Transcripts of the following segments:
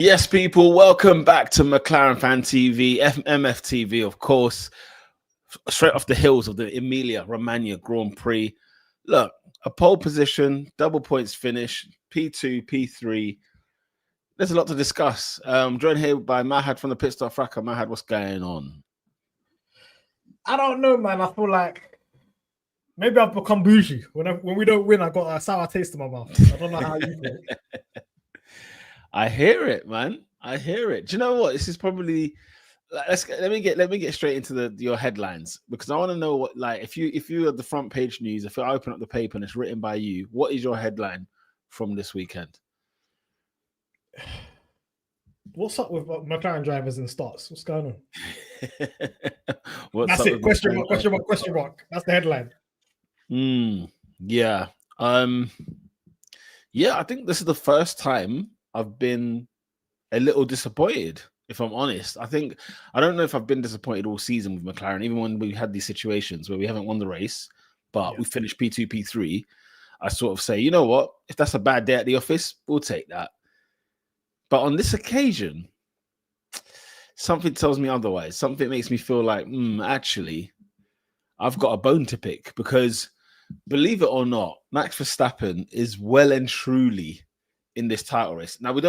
Yes, people, welcome back to McLaren Fan TV, MFTV, of course, straight off the hills of the Emilia Romagna Grand Prix. Look, a pole position, double points finish, P2, P3. There's a lot to discuss. Joined here by Mahad from the Pit Stop Fracker. Mahad, what's going on? I don't know, man. I feel like maybe I've become bougie. When we don't win, I got a sour taste in my mouth. I don't know how you feel. I hear it, man. I hear it. Do you know what? This is probably let me get straight into your headlines, because I want to know what, like, if you are the front page news, if I open up the paper and it's written by you, what is your headline from this weekend? What's up with McLaren drivers and starts? What's going on? That's it. Question mark. That's the headline. Yeah. Yeah, I think this is the first time I've been a little disappointed, if I'm honest. I don't know if I've been disappointed all season with McLaren, even when we had these situations where we haven't won the race, but we finished P2, P3. I sort of say, you know what? If that's a bad day at the office, we'll take that. But on this occasion, something tells me otherwise. Something makes me feel like, actually, I've got a bone to pick, because believe it or not, Max Verstappen is well and truly in this title race. Now, we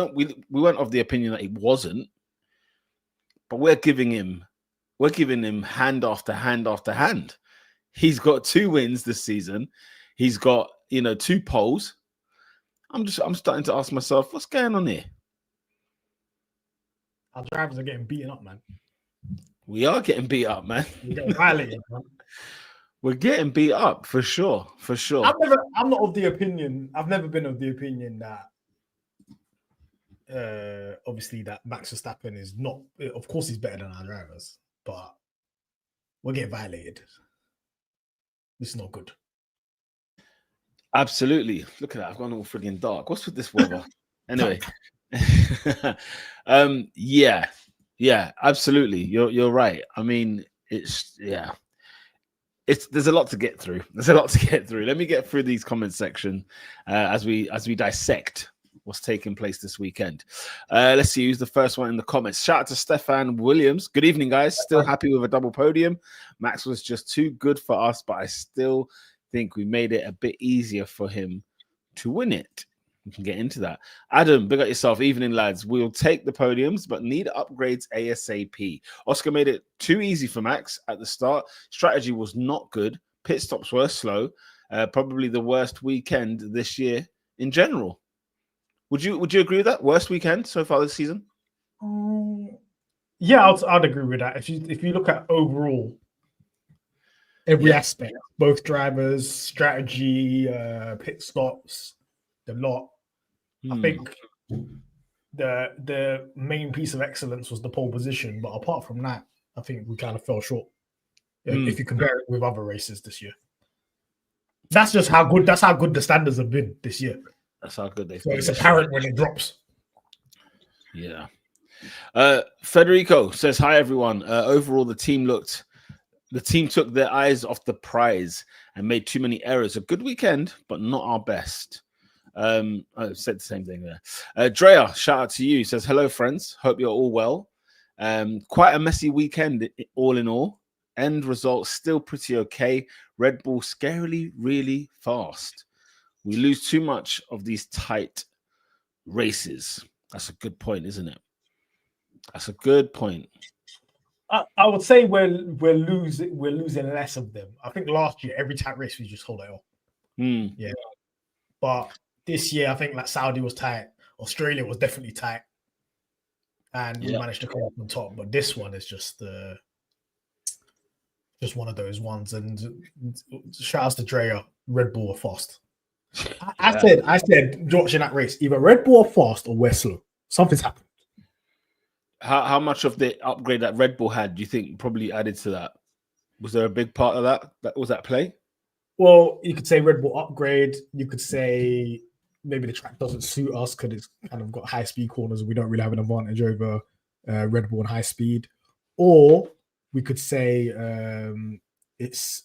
weren't of the opinion that he wasn't, but we're giving him hand after hand after hand. He's got 2 wins this season. He's got, 2 poles. I'm starting to ask myself, what's going on here? Our drivers are getting beaten up, man. We are getting beat up, man. We're getting violated, man. We're getting beat up for sure. I'm not of the opinion. I've never been of the opinion that obviously that Max Verstappen is not. Of course, he's better than our drivers, but we're getting violated. This is not good. Absolutely. Look at that. I've gone all frigging dark. What's with this weather? Anyway. Yeah, absolutely. You're right. I mean, there's a lot to get through. Let me get through these comment section as we dissect what's taking place this weekend. Let's see who's the first one in the comments. Shout out to Stefan Williams. Good evening, guys. Still happy with a double podium. Max was just too good for us, but I still think we made it a bit easier for him to win it. We can get into that. Adam, big up yourself. Evening, lads. We'll take the podiums, but need upgrades ASAP. Oscar made it too easy for Max at the start. Strategy was not good. Pit stops were slow. Probably the worst weekend this year in general. Would you agree with that? Worst weekend so far this season? Yeah, I'd agree with that. If you look at overall every aspect, both drivers, strategy, pit stops, the lot. I think the main piece of excellence was the pole position, but apart from that, I think we kind of fell short. If you compare it with other races this year, that's just how good. That's how good the standards have been this year. That's how good they've been. It's apparent when it drops. Yeah. Federico says, "Hi everyone. Overall, the team took their eyes off the prize and made too many errors. A good weekend, but not our best." I said the same thing there. Drea, shout out to you. Says, "Hello, friends. Hope you're all well. Quite a messy weekend, all in all. End result still pretty okay. Red Bull scarily really fast. We lose too much of these tight races." That's a good point, isn't it? That's a good point. I would say we're losing less of them. I think last year every tight race we just hold it off. Yeah, but this year I think like Saudi was tight, Australia was definitely tight, and we managed to come up on top. But this one is just one of those ones. And shout outs to Drea, Red Bull are fast. I said watching that race, either Red Bull are fast or we're slow. Something's happened. How much of the upgrade that Red Bull had do you think probably added to that? Was there a big part of that was at play? Well, you could say Red Bull upgrade. You could say maybe the track doesn't suit us because it's kind of got high speed corners and we don't really have an advantage over Red Bull and high speed. Or we could say it's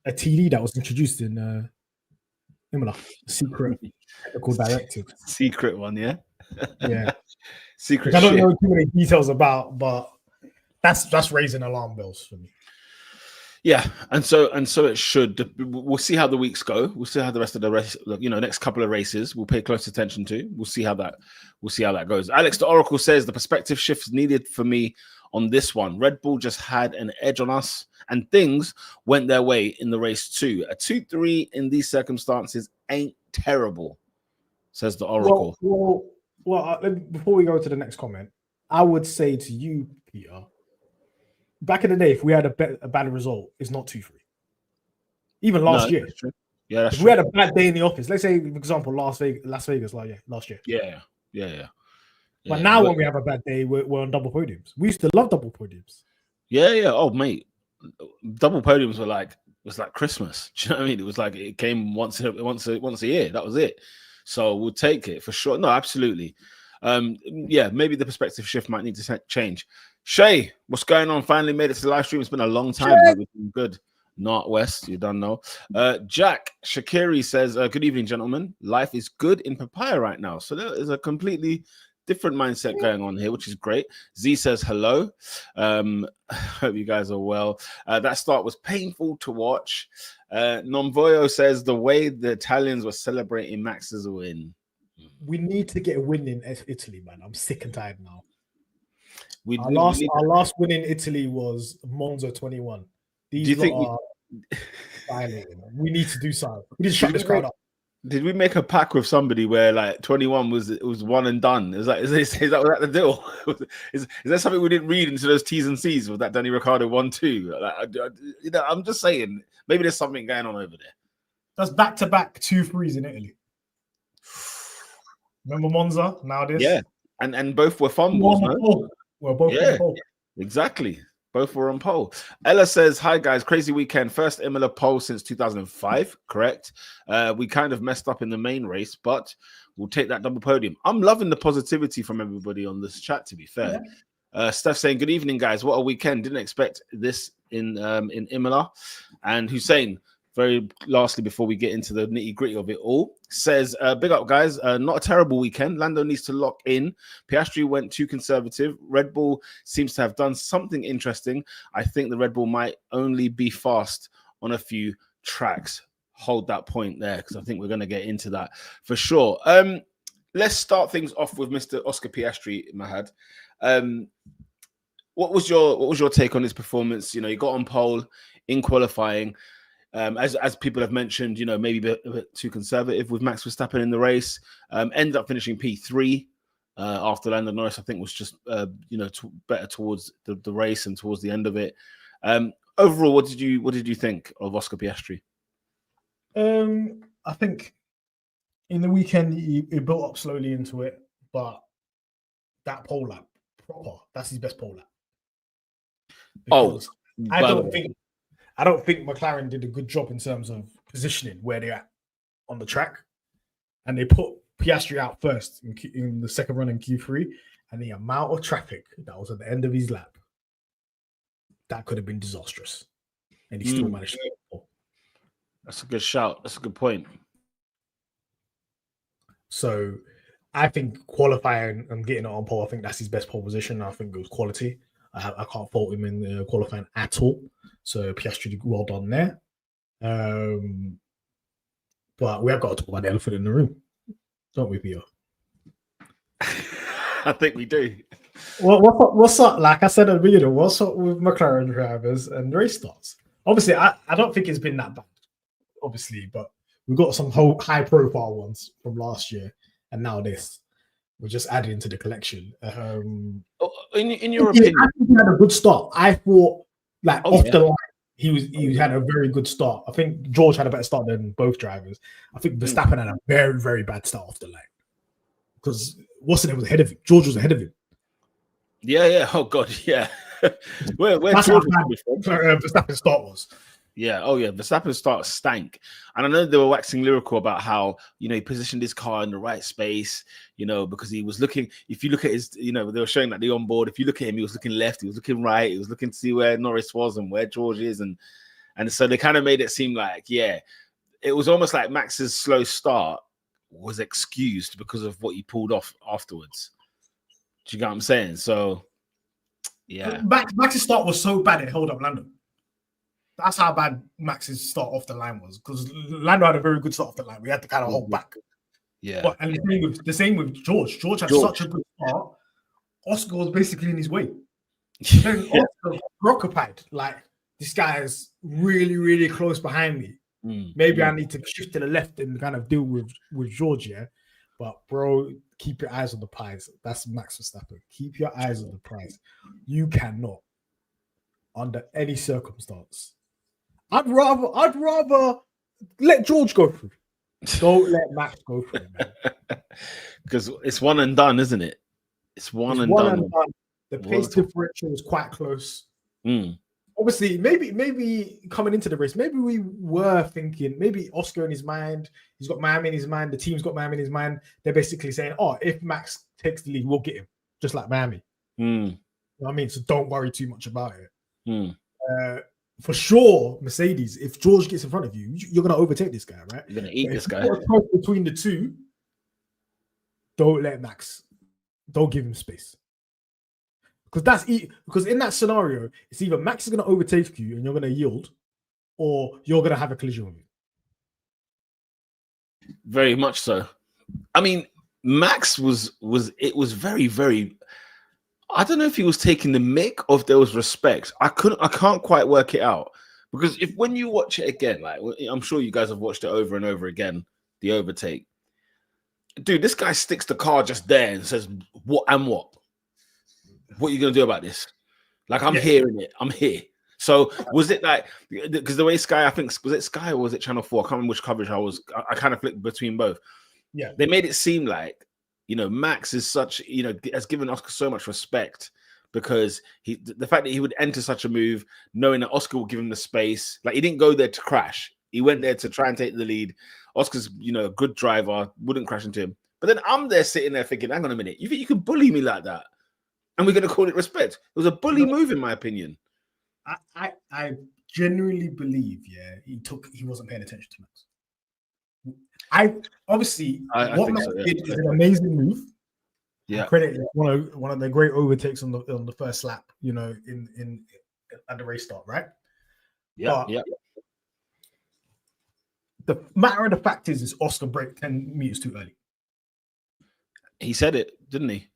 a TD that was introduced in Imola, secret technical directive. Secret one, yeah? Yeah. Secret Which I don't shit. know too many details about, but that's raising alarm bells for me. Yeah, and so it should. We'll see how the weeks go. We'll see how the rest of the race, next couple of races, we'll pay close attention to. We'll see how that goes. Alex the Oracle says the perspective shift is needed for me on this one. Red Bull just had an edge on us, and things went their way in the race too. A 2-3 in these circumstances ain't terrible, says the Oracle. Well, before we go to the next comment, I would say to you, Peter, back in the day, if we had a bad result, it's not 2-3. Even last year. That's true. Yeah, that's if true. we had a bad day in the office, let's say, for example, Las Vegas last year. Yeah. But now when we have a bad day, we're on double podiums. We used to love double podiums. Yeah. Oh, mate. Double podiums was like Christmas. Do you know what I mean? It was like it came once a year. That was it. So we'll take it for sure. No, absolutely. Maybe the perspective shift might need to change. Shay, what's going on? Finally made it to the live stream. It's been a long time. Hope it's been good. Not West, you don't know. Jack Shakiri says, good evening, gentlemen. Life is good in Papaya right now. So there is a completely different mindset going on here, which is great. Z says hello. Hope you guys are well. That start was painful to watch. Nonvoyo says the way the Italians were celebrating Max's win. We need to get a win in Italy, man. I'm sick and tired now. Our last win in Italy was Monza 21. These are violating. We need to do something. We need to shut this crowd up. Did we make a pact with somebody where like 21 was one and done? Is that the deal? is there something we didn't read into those T's and C's with that Danny Ricciardo 1-2? Like, I'm just saying maybe there's something going on over there. That's back-to-back 2-3s in Italy. Remember Monza? Now this, yeah, and both were fumbles. We're both on pole. Exactly. Both were on pole. Ella says, hi, guys. Crazy weekend. First Imola pole since 2005. Correct. We kind of messed up in the main race, but we'll take that double podium. I'm loving the positivity from everybody on this chat, to be fair. Yeah. Steph saying, good evening, guys. What a weekend. Didn't expect this in Imola. And Hussein, very lastly, before we get into the nitty-gritty of it all, says, big up, guys. Not a terrible weekend. Lando needs to lock in. Piastri went too conservative. Red Bull seems to have done something interesting. I think the Red Bull might only be fast on a few tracks. Hold that point there, because I think we're going to get into that for sure. Let's start things off with Mr. Oscar Piastri, Mahad. What was your take on his performance? He got on pole in qualifying. As people have mentioned, maybe a bit too conservative with Max Verstappen in the race. Ended up finishing P3 after Lando Norris. I think was just better towards the race and towards the end of it. Overall, what did you think of Oscar Piastri? I think in the weekend he built up slowly into it, but that pole lap, that's his best pole lap. Because I don't think McLaren did a good job in terms of positioning where they're at on the track. And they put Piastri out first in the second run in Q3. And the amount of traffic that was at the end of his lap, that could have been disastrous. And he still managed to get the pole. That's a good shout. That's a good point. So I think qualifying and getting it on pole, I think that's his best pole position. I think it was quality. I can't fault him in qualifying at all. So Piastri, well done there. But we have got to talk about the elephant in the room, don't we, Peter? I think we do. Well, what's up? Like I said at the beginning, what's up with McLaren drivers and race starts? Obviously, I don't think it's been that bad, obviously, but we've got some high-profile ones from last year, and now this. We're just adding to the collection. In your opinion, I think he had a good start. I thought, the line, he had a very good start. I think George had a better start than both drivers. I think Verstappen had a very, very bad start off the line because Wasson was ahead of him. George was ahead of him. Yeah. Oh God, yeah. where George Verstappen's start was. Yeah. Oh, yeah. Verstappen's start stank. And I know they were waxing lyrical about how, he positioned his car in the right space, because he was looking, if you look at his, they were showing that the onboard, if you look at him, he was looking left, he was looking right, he was looking to see where Norris was and where George is. And so they kind of made it seem like, it was almost like Max's slow start was excused because of what he pulled off afterwards. Do you get what I'm saying? So, yeah. Max's start was so bad it held up Lando. That's how bad Max's start off the line was, because Lando had a very good start off the line. We had to kind of hold back. Yeah. But and the same with George. George had such a good start. Oscar was basically in his way. Then Oscar occupied. Like, this guy is really, really close behind me. Maybe I need to shift to the left and kind of deal with George, yeah. But bro, keep your eyes on the prize. That's Max Verstappen. Keep your eyes on the prize. You cannot, under any circumstance. I'd rather let George go through. Don't let Max go through, man. Because it's one and done, isn't it? It's one and done. The pace differential was quite close. Obviously, maybe coming into the race, maybe we were thinking, maybe Oscar in his mind, he's got Miami in his mind, the team's got Miami in his mind. They're basically saying, oh, if Max takes the lead, we'll get him, just like Miami. You know what I mean? So don't worry too much about it. For sure, Mercedes, if George gets in front of you, you're going to overtake this guy, right? You're going to eat this guy. Between the two, don't let Max, don't give him space. Because in that scenario, it's either Max is going to overtake you and you're going to yield, or you're going to have a collision with him. Very much so. I mean, Max was very, very. I don't know if he was taking the mick or if there was respect. I can't quite work it out, because when you watch it again, like, I'm sure you guys have watched it over and over again, the overtake. Dude, this guy sticks the car just there and says, "What and what? What are you going to do about this?" Like, I'm hearing it. I'm here. So was it like, because the way Sky, I think, was it Sky or was it Channel 4? I can't remember which coverage I kind of flipped between both. Yeah. They made it seem like, Max is such, has given Oscar so much respect, because the fact that he would enter such a move, knowing that Oscar will give him the space. Like, he didn't go there to crash. He went there to try and take the lead. Oscar's, a good driver, wouldn't crash into him. But then I'm there sitting there thinking, hang on a minute, you think you can bully me like that? And we're going to call it respect? It was a bully move, in my opinion. I genuinely believe, he wasn't paying attention to Max. What Max did is an amazing move. Yeah, credit one of the great overtakes on the first lap. In at the race start, right? Yeah, The matter of the fact is Oscar braked 10 meters too early. He said it, didn't he?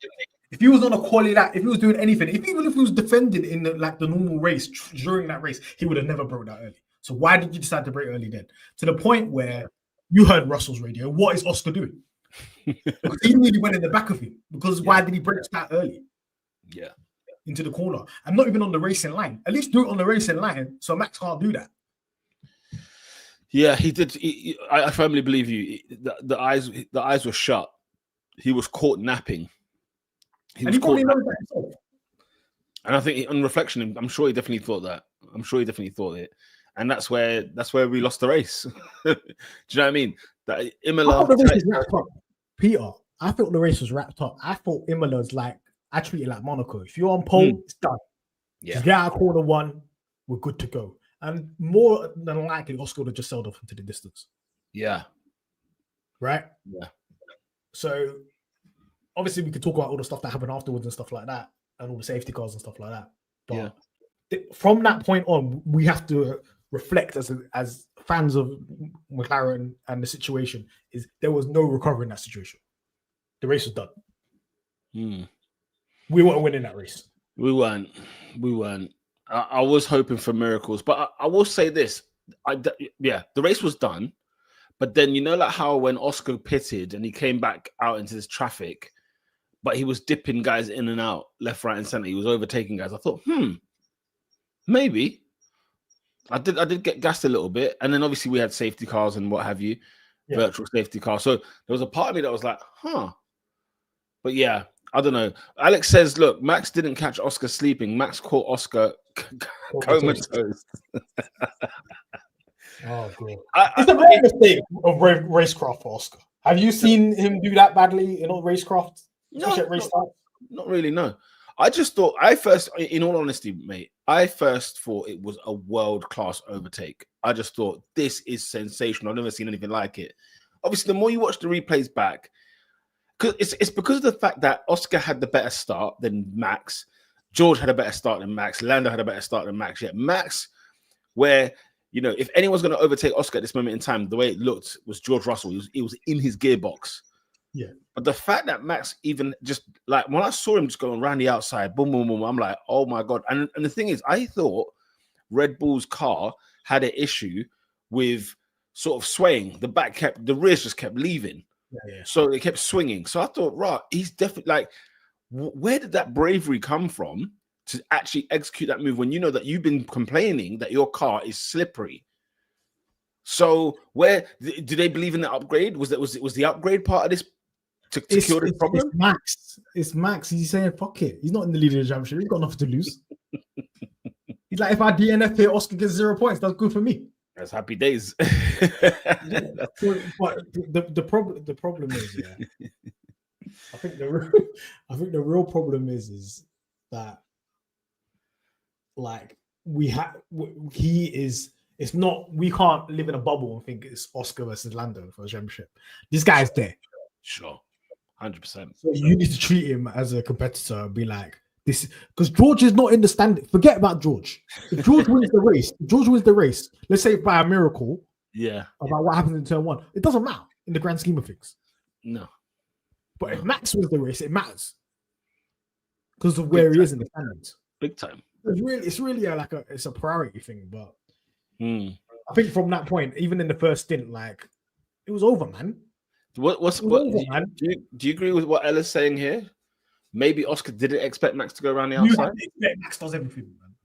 If he was on a quality lap, if he was doing anything, if he was defending in the normal race during that race, he would have never broke that early. So why did you decide to brake early then? To the point where you heard Russell's radio. What is Oscar doing? Because he nearly went in the back of him. Because why did he brake that early? Yeah, into the corner. I'm not even on the racing line. At least do it on the racing line, so Max can't do that. Yeah, he did. I firmly believe you. The eyes were shut. He was caught napping. He probably knows that himself. And I think, on reflection, I'm sure he definitely thought that. I'm sure he definitely thought it. And that's where we lost the race. Do you know what I mean? That Imola. Peter, I thought the race was wrapped up. I thought Imola's I treat it like Monaco. If you're on pole, it's done. Yeah. Just get out of corner one, we're good to go. And more than likely, Oscar would have just sailed off into the distance. Yeah. Right? Yeah. So obviously we could talk about all the stuff that happened afterwards and stuff like that, and all the safety cars and stuff like that. But from that point on, we have to reflect as fans of McLaren and the situation, is there was no recovery in that situation. The race was done. We weren't winning that race. We weren't. I was hoping for miracles, but I will say this. The race was done, but then like how when Oscar pitted and he came back out into this traffic, but he was dipping guys in and out, left, right, and center. He was overtaking guys. I thought, maybe. I did get gassed a little bit, and then obviously we had safety cars and what have you, virtual safety cars. So there was a part of me that was like, But yeah, I don't know. Alex says, look, Max didn't catch Oscar sleeping. Max caught Oscar comatose. Oh, God. It's a rare mistake of racecraft for Oscar. Have you seen him do that badly in all racecraft? Not really, no. I just thought, in all honesty, mate, I first thought it was a world-class overtake. I just thought, this is sensational. I've never seen anything like it. obviously, the more you watch the replays back, because it's because of the fact that Oscar had the better start than Max, George had a better start than Max, Lando had a better start than Max. Yet Max, where if anyone's going to overtake Oscar at this moment in time, the way it looked was George Russell. He was in his gearbox. Yeah. But the fact that Max even just like when I saw him just going around the outside, boom, boom, boom, I'm like, oh my God. And the thing is, I thought Red Bull's car had an issue with sort of swaying. The rears just kept leaving. Yeah. So they kept swinging. So I thought, right, he's definitely like, where did that bravery come from to actually execute that move when you know that you've been complaining that your car is slippery? So where do they believe in the upgrade? Was the upgrade part of this to cure this problem? It's Max. He's saying, fuck it. He's not in the leader of the championship. He's got nothing to lose. He's like, if I DNF here, Oscar gets 0 points. That's good for me. That's happy days. But the problem is, yeah. I think the real problem is that, like, it's not, we can't live in a bubble and think it's Oscar versus Lando for a championship. This guy's there. Sure. 100%. So you need to treat him as a competitor and be like, this, because George is not in the standing. Forget about George. If George wins the race, let's say by a miracle, about what happens in turn 1, it doesn't matter in the grand scheme of things. No. But if Max wins the race, it matters because of where he is in the standings. Big time. It's really it's a priority thing. But I think from that point, even in the first stint, like, it was over, man. Do you agree with what Ella's saying here? Maybe Oscar didn't expect Max to go around the outside. Max does everything, man.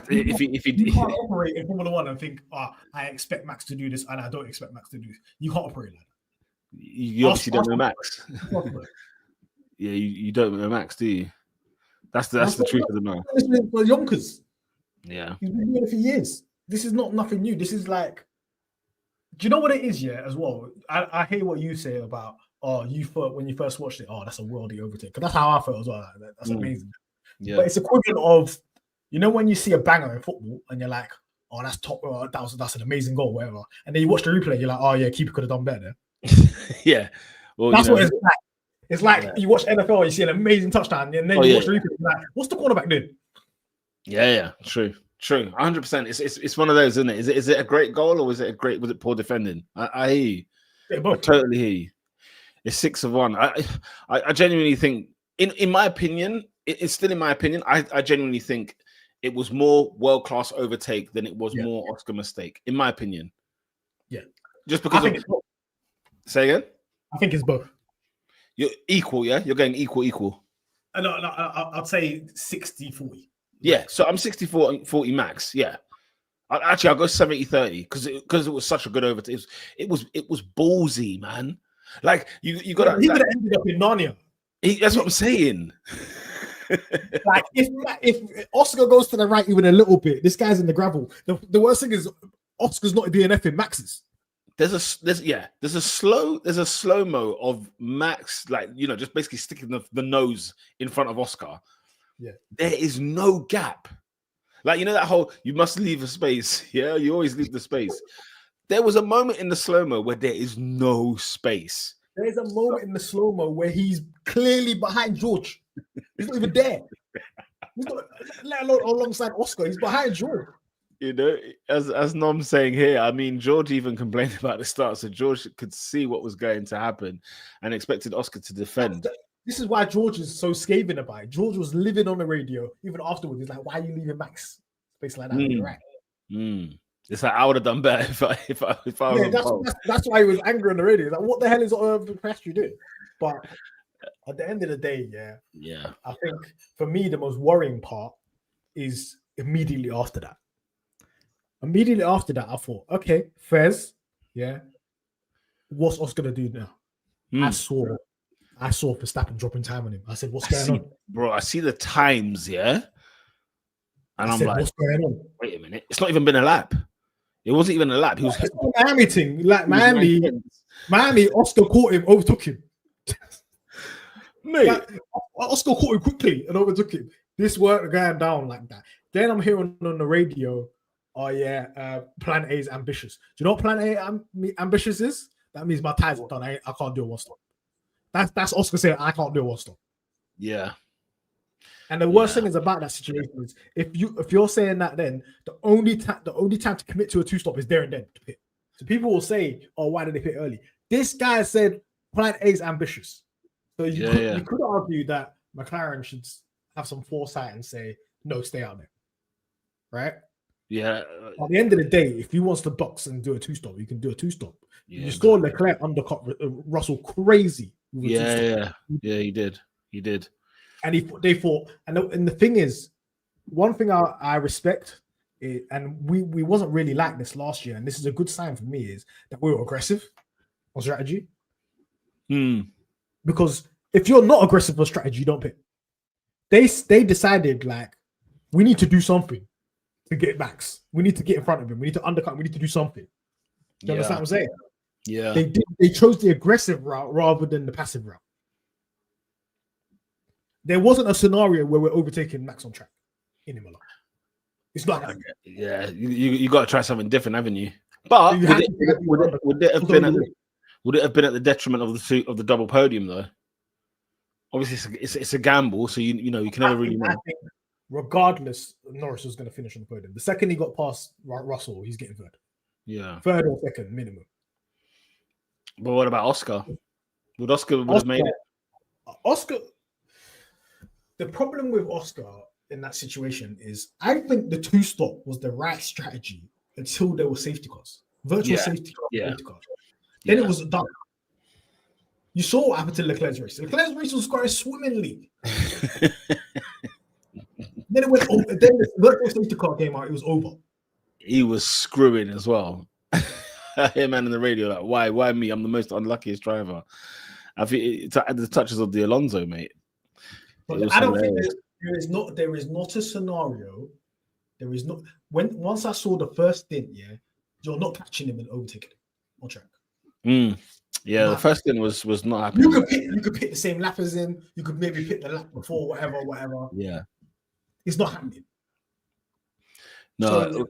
If you can't operate in Formula 1 and think, I expect Max to do this and I don't expect Max to do this. You can't operate like that. You obviously don't know Max. Yeah, you don't know Max, do you? That's the truth of the matter. For Yonkers. Yeah. He's been doing it for years. This is not nothing new. This is like, do you know what it is, yeah, as well? I hear what you say about, you thought when you first watched it, that's a worldy overtake. Because that's how I felt as well. That's amazing. Yeah. But it's equivalent of, when you see a banger in football and you're like, that's top, that's an amazing goal, whatever. And then you watch the replay, you're like, yeah, keeper could have done better. Yeah. Well, that's what it's like. It's like you watch NFL, you see an amazing touchdown, and then you watch the replay, you're like, what's the cornerback doing? Yeah, true. 100%. It's one of those, isn't it? Is it a great goal or was it poor defending? I hear you. I totally hear you. It's 6 of 1. I genuinely think, in my opinion, it's still in my opinion. I genuinely think it was more world-class overtake than it was more Oscar mistake, in my opinion. Yeah. Just because say again? I think it's both. You're equal, yeah? You're going equal. No, I'd say 60-40. Yeah, so I'm 60-40 Max, yeah. I'll go 70-30 because it was such a good overtake. It was ballsy, man. Like you got. He would have ended up in Narnia. That's what I'm saying. Like if Oscar goes to the right even a little bit, this guy's in the gravel. The worst thing is Oscar's not DNFing Max's. There's a slow-mo of Max, like, just basically sticking the nose in front of Oscar. Yeah, there is no gap. Like, that whole you must leave a space. Yeah, you always leave the space. There was a moment in the slow-mo where there is no space. There's a moment in the slow-mo where he's clearly behind George. He's not even there. He's not, let alone alongside Oscar. He's behind George. As Nom's saying here, I mean, George even complained about the start, so George could see what was going to happen and expected Oscar to defend. This is why George is so scathing about it. George was living on the radio even afterwards. He's like, "Why are you leaving Max space like that?" Right? It's like I would have done better if I was. That's why he was angry on the radio. Like, what the hell is the press you doing? But at the end of the day, I think for me the most worrying part is immediately after that. Immediately after that, I thought, okay, Fez, what's Oscar gonna do now? I saw Verstappen dropping time on him. I said, what's going on? Bro, I see the times, and I'm like, what's going on? Wait a minute. It's not even been a lap. It wasn't even a lap. He was Miami thing. Like Miami, Oscar caught him, overtook him. Mate. Like, Oscar caught him quickly and overtook him. This weren't going down like that. Then I'm hearing on the radio, Plan A is ambitious. Do you know what Plan A ambitious is? That means my tires are done. I can't do a one stop. That's Oscar saying I can't do a one stop. Yeah. And the worst thing is about that situation is if you're saying that, then the only time to commit to a two stop is there and then to pit. So people will say, "Oh, why did they pit early?" This guy said Plan A is ambitious. So you could argue that McLaren should have some foresight and say, "No, stay out there." Right? Yeah. At the end of the day, if he wants to box and do a two stop, you can do a two stop. Yeah, you saw Leclerc undercut Russell crazy. Yeah, he did. And they thought, and the thing is, one thing I respect, and we wasn't really like this last year, and this is a good sign for me, is that we were aggressive on strategy. Because if you're not aggressive on strategy, you don't pit. They decided, like, we need to do something to get Max. We need to get in front of him. We need to undercut. We need to do something. Do you understand what I'm saying? Yeah. They chose the aggressive route rather than the passive route. There wasn't a scenario where we're overtaking Max on track in Imola. It's not happening. Yeah, you got to try something different, haven't you? But would it have been at the detriment of the double podium though? Obviously, it's a gamble, so you can never really know. Regardless, Norris was going to finish on the podium. The second he got past Russell, he's getting third. Yeah, third or second minimum. But what about Oscar? Would Oscar have made it? Oscar. The problem with Oscar in that situation is, I think the two stop was the right strategy until there were safety cars, virtual safety cars. Then it was done. You saw what happened to Leclerc's race. Leclerc's race was going swimmingly. Then it went over. Then the virtual safety car came out. It was over. He was screwing as well. I hear man in the radio like, why me? I'm the most unluckiest driver. I think it's at the touches of the Alonso, mate. But I don't think there is not a scenario. There is not once I saw the first stint, you're not catching him and overtaking him on track. Yeah, the first stint was not happening. You could pick the same lap as him. You could maybe pick the lap before, whatever. Yeah, it's not happening. No, so,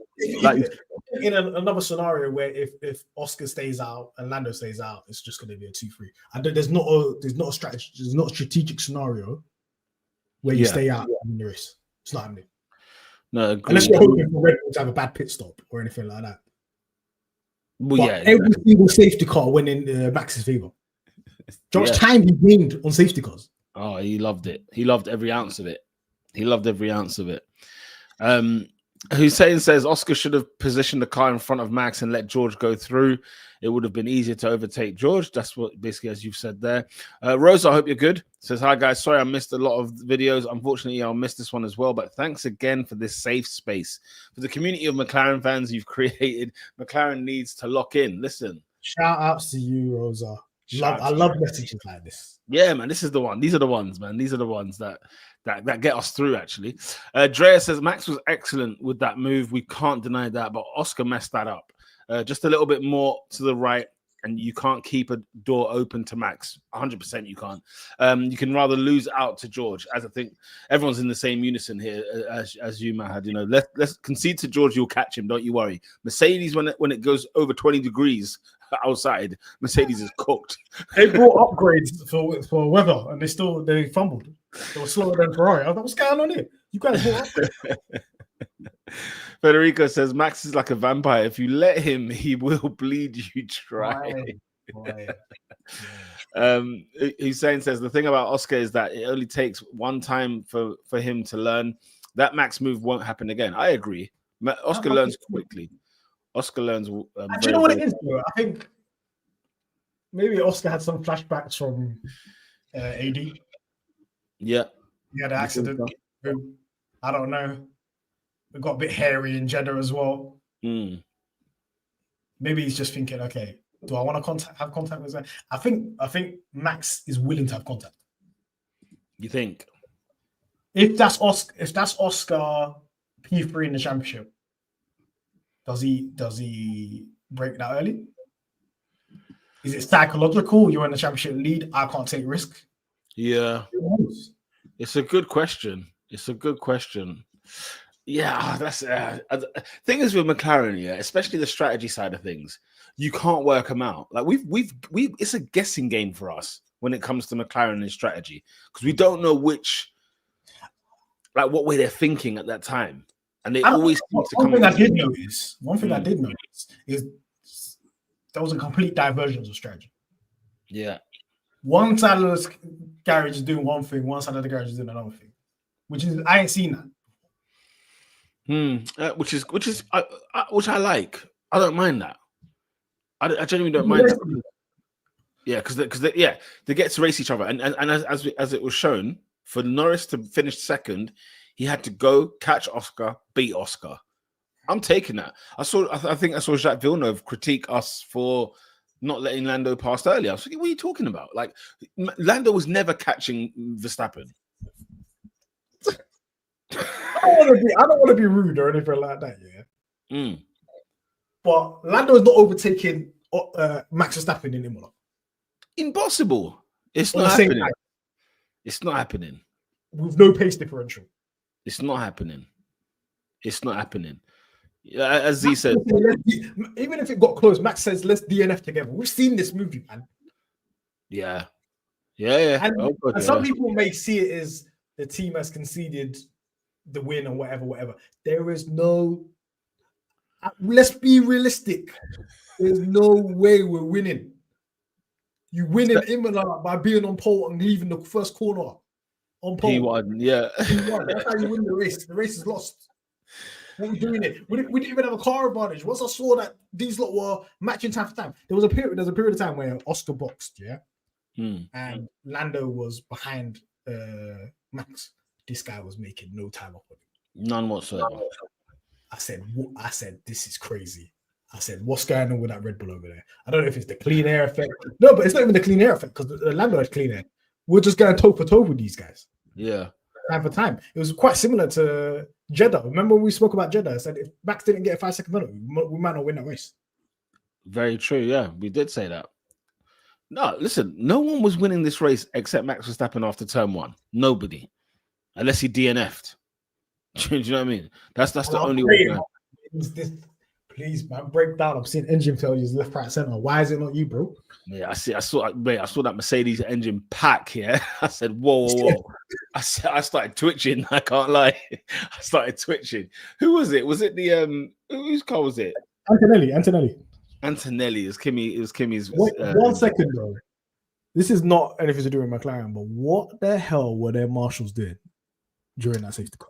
in another scenario where if Oscar stays out and Lando stays out, it's just going to be a 2-3. And there's not a strategy. There's not a strategic scenario where you stay out in the race. It's not happening. No, unless you're hoping for Red Bull to have a bad pit stop or anything like that. Well, every single safety car went in Max's favor. Josh time he gained on safety cars. Oh, he loved it. He loved every ounce of it. Hussein says Oscar should have positioned the car in front of Max and let George go through. It would have been easier to overtake George. That's what basically, as you've said there. Rosa, I hope you're good. Says, hi guys. Sorry, I missed a lot of videos. Unfortunately, I'll miss this one as well. But thanks again for this safe space. For the community of McLaren fans you've created, McLaren needs to lock in. Listen. Shout outs to you, Rosa. I love messages like this. Yeah, man. This is the one. These are the ones, man. These are the ones that get us through, actually. Drea says, Max was excellent with that move. We can't deny that, but Oscar messed that up. Just a little bit more to the right, and you can't keep a door open to Max. 100% you can't. You can rather lose out to George, as I think everyone's in the same unison here as you, Mahad. You know, let's concede to George. You'll catch him. Don't you worry. Mercedes, when it goes over 20 degrees outside, Mercedes is cooked. They brought upgrades for weather, and they fumbled. They were slower than Ferrari. I thought, what's going on here? You guys brought upgrades. Federico says Max is like a vampire. If you let him, he will bleed you dry. Hussein says the thing about Oscar is that it only takes one time for him to learn. That Max move won't happen again. I agree. Oscar learns quickly. Oscar learns. Do you know what it is, bro? I think maybe Oscar had some flashbacks from AD. Yeah. He had an accident. I don't know. It got a bit hairy in Jeddah as well. Maybe he's just thinking, okay, do I want to have contact with that? I think Max is willing to have contact. You think? If that's Oscar P3 in the championship, does he break that early? Is it psychological? You're in the championship lead. I can't take risk. Yeah. It's a good question. Yeah, that's thing is with McLaren, yeah, especially the strategy side of things, you can't work them out. Like we've it's a guessing game for us when it comes to McLaren and strategy because we don't know what way they're thinking at that time, and they always seem to come. One thing I did notice is there was a complete divergence of strategy. Yeah, one side of the garage is doing one thing, one side of the garage is doing another thing, which I ain't seen that. Which I like. I don't mind that. I genuinely don't mind that. Yeah, because they get to race each other, and as it was shown, for Norris to finish second, he had to go catch Oscar, beat Oscar. I'm taking that. I think I saw Jacques Villeneuve critique us for not letting Lando pass earlier. I was thinking, what are you talking about? Like, Lando was never catching Verstappen. I don't want to be rude or anything like that, yeah. But Lando is not overtaking Max Verstappen in Imola. Impossible. It's not happening. It's not happening. With no pace differential. It's not happening. It's not happening. As Z said, even if it got close, Max says, "Let's DNF together." We've seen this movie, man. Yeah. And some people may see it as the team has conceded the win or whatever. There is no. Let's be realistic. There's no way we're winning. You win in Imola by being on pole and leaving the first corner on pole. He won, yeah. He won. That's how you win the race. The race is lost. What are we doing it? We didn't even have a car advantage. Once I saw that these lot were matching time for time, there's a period of time where Oscar boxed, yeah, and Lando was behind Max. This guy was making no time up on him. None whatsoever. I said, this is crazy. I said, what's going on with that Red Bull over there? I don't know if it's the clean air effect. No, but it's not even the clean air effect because Lando had clean air. We're just going toe for toe with these guys. Yeah. Time for time. It was quite similar to Jeddah. Remember when we spoke about Jeddah? I said if Max didn't get a 5-second penalty, we might not win that race. Very true. Yeah, we did say that. No, listen, no one was winning this race except Max Verstappen after turn one. Nobody. Unless he DNF'd. Do you know what I mean? That's the only way. Please, man, break down. I'm seeing engine failures left, right, center. Why is it not you, bro? Yeah, I saw that Mercedes engine pack. Yeah, I said, whoa. I started twitching. I can't lie. I started twitching. Who was it? Was it the whose car was it? Antonelli. It was Kimmy's. Wait, 1 second, though. This is not anything to do with McLaren, but what the hell were their marshals doing during that safety car?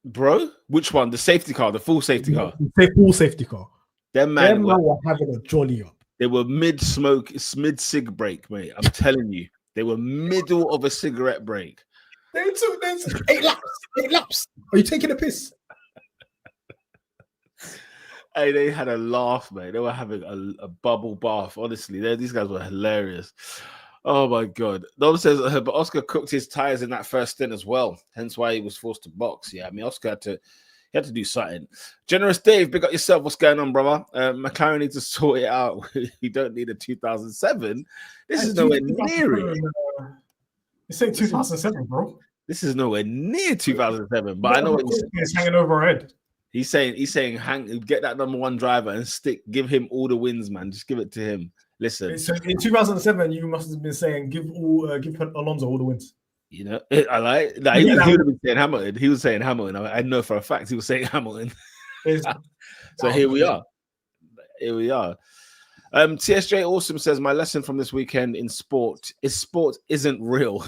Bro, which one? The safety car, the full safety car. The full safety car. Them man were having a jolly up. They were mid cig break, mate. I'm telling you, they were middle of a cigarette break. They took this 8 laps. Are you taking a piss? Hey, they had a laugh, mate. They were having a bubble bath. Honestly, these guys were hilarious. Oh my god! Don says, but Oscar cooked his tires in that first stint as well. Hence why he was forced to box. Yeah, I mean, Oscar had to do something. Generous Dave, big up yourself. What's going on, brother? McLaren needs to sort it out. We don't need a 2007. This is nowhere near it. It's saying 2007, bro. This is nowhere near 2007. But I know what he's hanging over our head. He's saying, get that number one driver and give him all the wins, man. Just give it to him. Listen. So in 2007, you must have been saying, give Alonso all the wins. You know, I like that. He would have been saying Hamilton. He was saying Hamilton. I know for a fact he was saying Hamilton. So here we are. TSJ Awesome says, my lesson from this weekend in sport isn't real.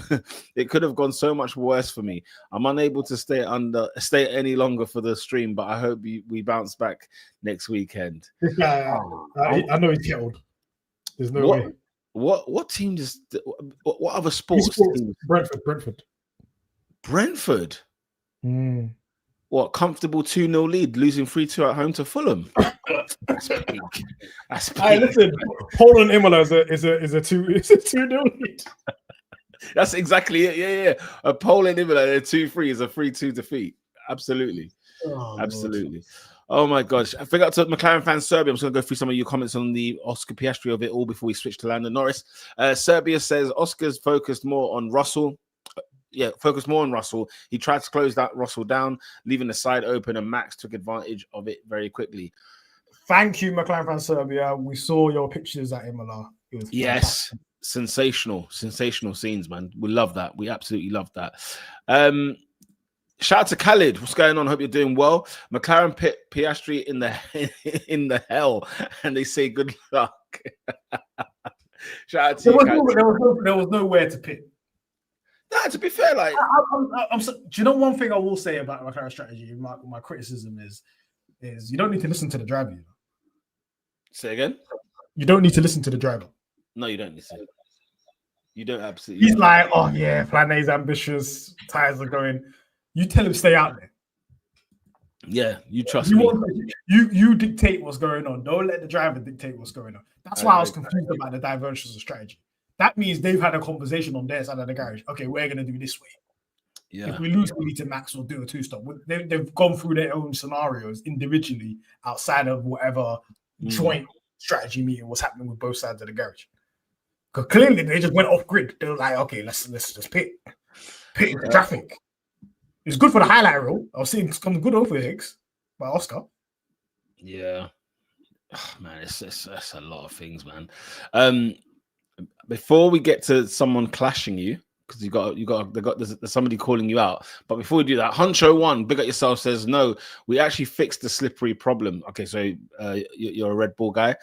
It could have gone so much worse for me. I'm unable to stay any longer for the stream, but I hope we bounce back next weekend. I know he's killed. There's no way. What team does? What other sports teams? Brentford. What comfortable 2-0 lead, losing 3-2 at home to Fulham. That's big. That's big. Hey, listen, Poland Imola is a 2-0 lead. That's exactly it. Yeah. A Poland Imola, a 2-3 is a 3-2 defeat. Absolutely. Absolutely. Lord. Oh my gosh. I forgot to McLaren fans, Serbia. I'm just going to go through some of your comments on the Oscar Piastri of it all before we switch to Lando Norris. Serbia says Oscar's focused more on Russell. focused more on Russell. He tried to close that Russell down, leaving the side open, and Max took advantage of it very quickly. Thank you, McLaren fan Serbia. We saw your pictures at Imola. It was fantastic. Sensational scenes, man. We love that. We absolutely love that. Shout out to Khalid. What's going on? Hope you're doing well. McLaren pit Piastri in the hell, and they say good luck. Shout out to there was nowhere to pit. Nah, to be fair, like do you know one thing I will say about McLaren strategy? My criticism is you don't need to listen to the driver. You know? Say again. You don't need to listen to the driver. No, you don't need to. You don't absolutely. He's like, oh yeah, Flaney's ambitious. Tires are going. You tell him stay out there. Yeah, you trust me. You dictate what's going on. Don't let the driver dictate what's going on. That's why I was confused about the divergence of strategy. That means they've had a conversation on their side of the garage. Okay, we're going to do this way. Yeah. If we lose to Max, we'll do a two-stop. They've gone through their own scenarios individually outside of whatever joint strategy meeting was happening with both sides of the garage. Because clearly they just went off grid. They were like, okay, let's just pit the traffic. It's good for the highlight reel. I was seeing some good overtakes by Oscar. Yeah. Oh, man, it's a lot of things, man. Before we get to someone clashing you, because there's somebody calling you out. But before we do that, Huncho1, big up yourself, says no, we actually fixed the slippery problem. Okay, so you're a Red Bull guy.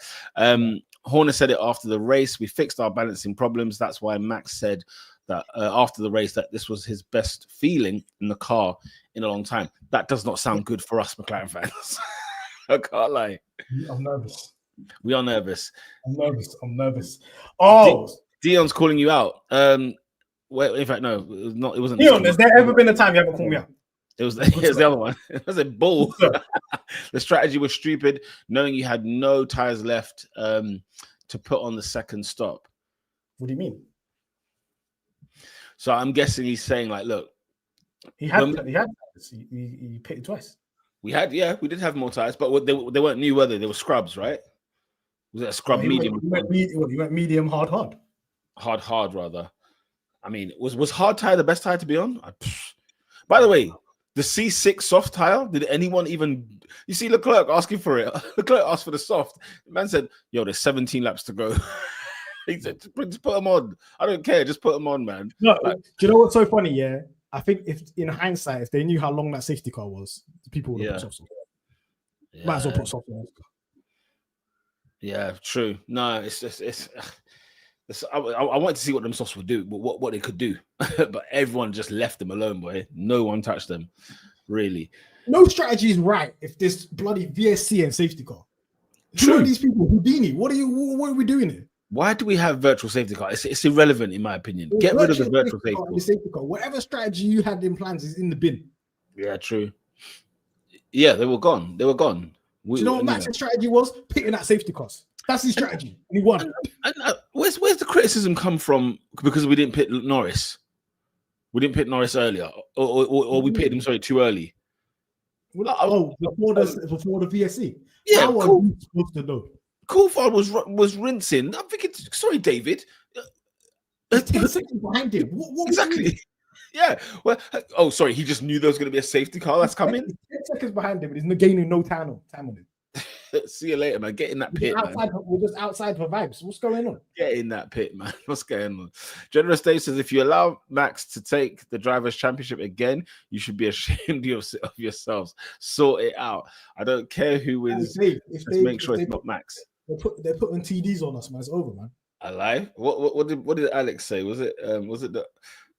Horner said it after the race. We fixed our balancing problems. That's why Max said that after the race that this was his best feeling in the car in a long time. That does not sound good for us McLaren fans. I can't lie. I'm nervous. We are nervous. I'm nervous. Oh, Dion's calling you out. Well, in fact, no, it was not. It wasn't. Dion, has there ever been a time you haven't called me out? It was the other one. It was a bull. The strategy was stupid, knowing you had no tires left to put on the second stop. What do you mean? So I'm guessing he's saying, like, look, he pitted twice. We did have more tires, but they weren't new, were they? They were scrubs, right? Was it a scrub medium? You went medium, hard. Hard, rather. I mean, was hard tire the best tire to be on? By the way, the C6 soft tire, did anyone even... You see Leclerc asking for it. Leclerc asked for the soft. The man said, yo, there's 17 laps to go. He said, just put them on. I don't care. Just put them on, man. No, do you know what's so funny? Yeah, I think if in hindsight, if they knew how long that safety car was, people would have put softs on. Yeah. Might as well put softs on. Yeah, true. No, I wanted to see what them softs would do, what they could do, but everyone just left them alone, boy. No one touched them, really. No strategy is right if this bloody VSC and safety car. Who are these people? Houdini. What are we doing here? Why do we have virtual safety car? It's irrelevant in my opinion. Get rid of the virtual safety car. Whatever strategy you had in plans is in the bin. Yeah, true. Yeah, they were gone. Do you know what Max's strategy was? Pitting at safety cars. That's his strategy. And he won. Where's the criticism come from? Because we didn't pit Norris. We didn't pit Norris earlier, or we pitted him too early. Before the VSC. Yeah, how are you supposed to know? Coulthard was rinsing. I'm thinking, sorry, David. 10 seconds behind him. What exactly. Yeah. Well, sorry. He just knew there was going to be a safety car that's coming. 10 seconds behind him. He's gaining no time on him. See you later, man. Get in that pit, man. We're just outside for vibes. What's going on? Get in that pit, man. What's going on? Generous Dave says, if you allow Max to take the Drivers' Championship again, you should be ashamed of yourselves. Sort it out. I don't care who wins. Just make sure it's not Max. They're putting TDs on us, man. It's over, man. I lie. What did Alex say? Was it the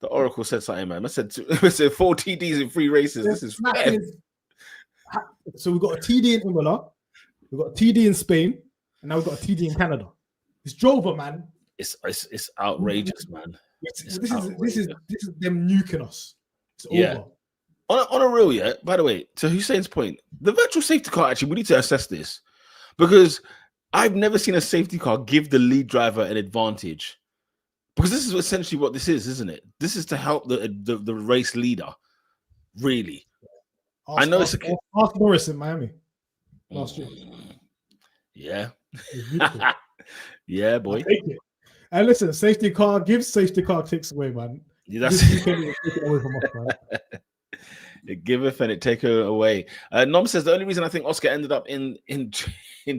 Oracle said something, man? I said 4 TDs in 3 races. This is fair. So we've got a TD in Imola, we've got a TD in Spain, and now we've got a TD in Canada. It's Drover, man. It's outrageous, man. This is them nuking us. It's over. On a real, yeah. By the way, to Hussein's point, the virtual safety car, actually, we need to assess this because I've never seen a safety car give the lead driver an advantage. Because this is essentially what this is, isn't it? This is to help the race leader, really. I know it's Ask Norris in Miami last year. Yeah. Yeah, boy. And listen, safety car gives safety car kicks away, man. That's this weekend is taken away from us, man. It giveth and it taketh away. Nom says the only reason I think Oscar ended up in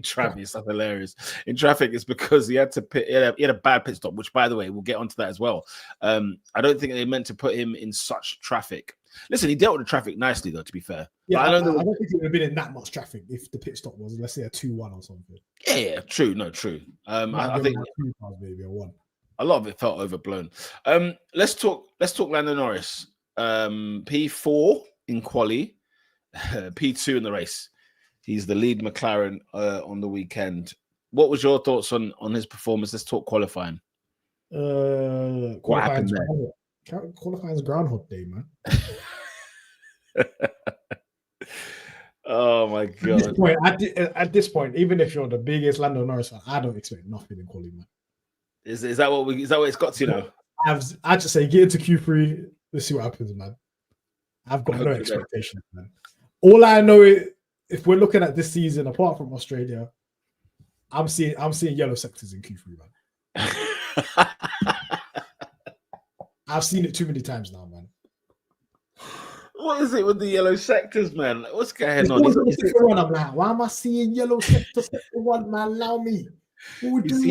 traffic, that's hilarious. In traffic is because he had a bad pit stop, which by the way, we'll get onto that as well. I don't think they meant to put him in such traffic. Listen, he dealt with the traffic nicely though, to be fair. Yeah, I don't think he would have been in that much traffic if the pit stop was, let's say, a 2-1 or something. Yeah, true. No, true. I think 2 cars, maybe, or 1. A lot of it felt overblown. Let's talk Lando Norris. P4 in quali, P2 in the race. He's the lead McLaren on the weekend. What was your thoughts on his performance? Let's talk qualifying. What happened there? Qualifying's Groundhog Day, man. Oh my god! At this point, even if you're the biggest Lando Norris fan, I don't expect nothing in quali, man. Is that what it's got to now? I just say get into Q3. Let's see what happens, man. I've got no expectations, man. All I know is if we're looking at this season, apart from Australia, I'm seeing yellow sectors in Q3, man. I've seen it too many times now, man. What is it with the yellow sectors, man? What's going on? I'm like, why am I seeing yellow sector one, man? Allow me. Is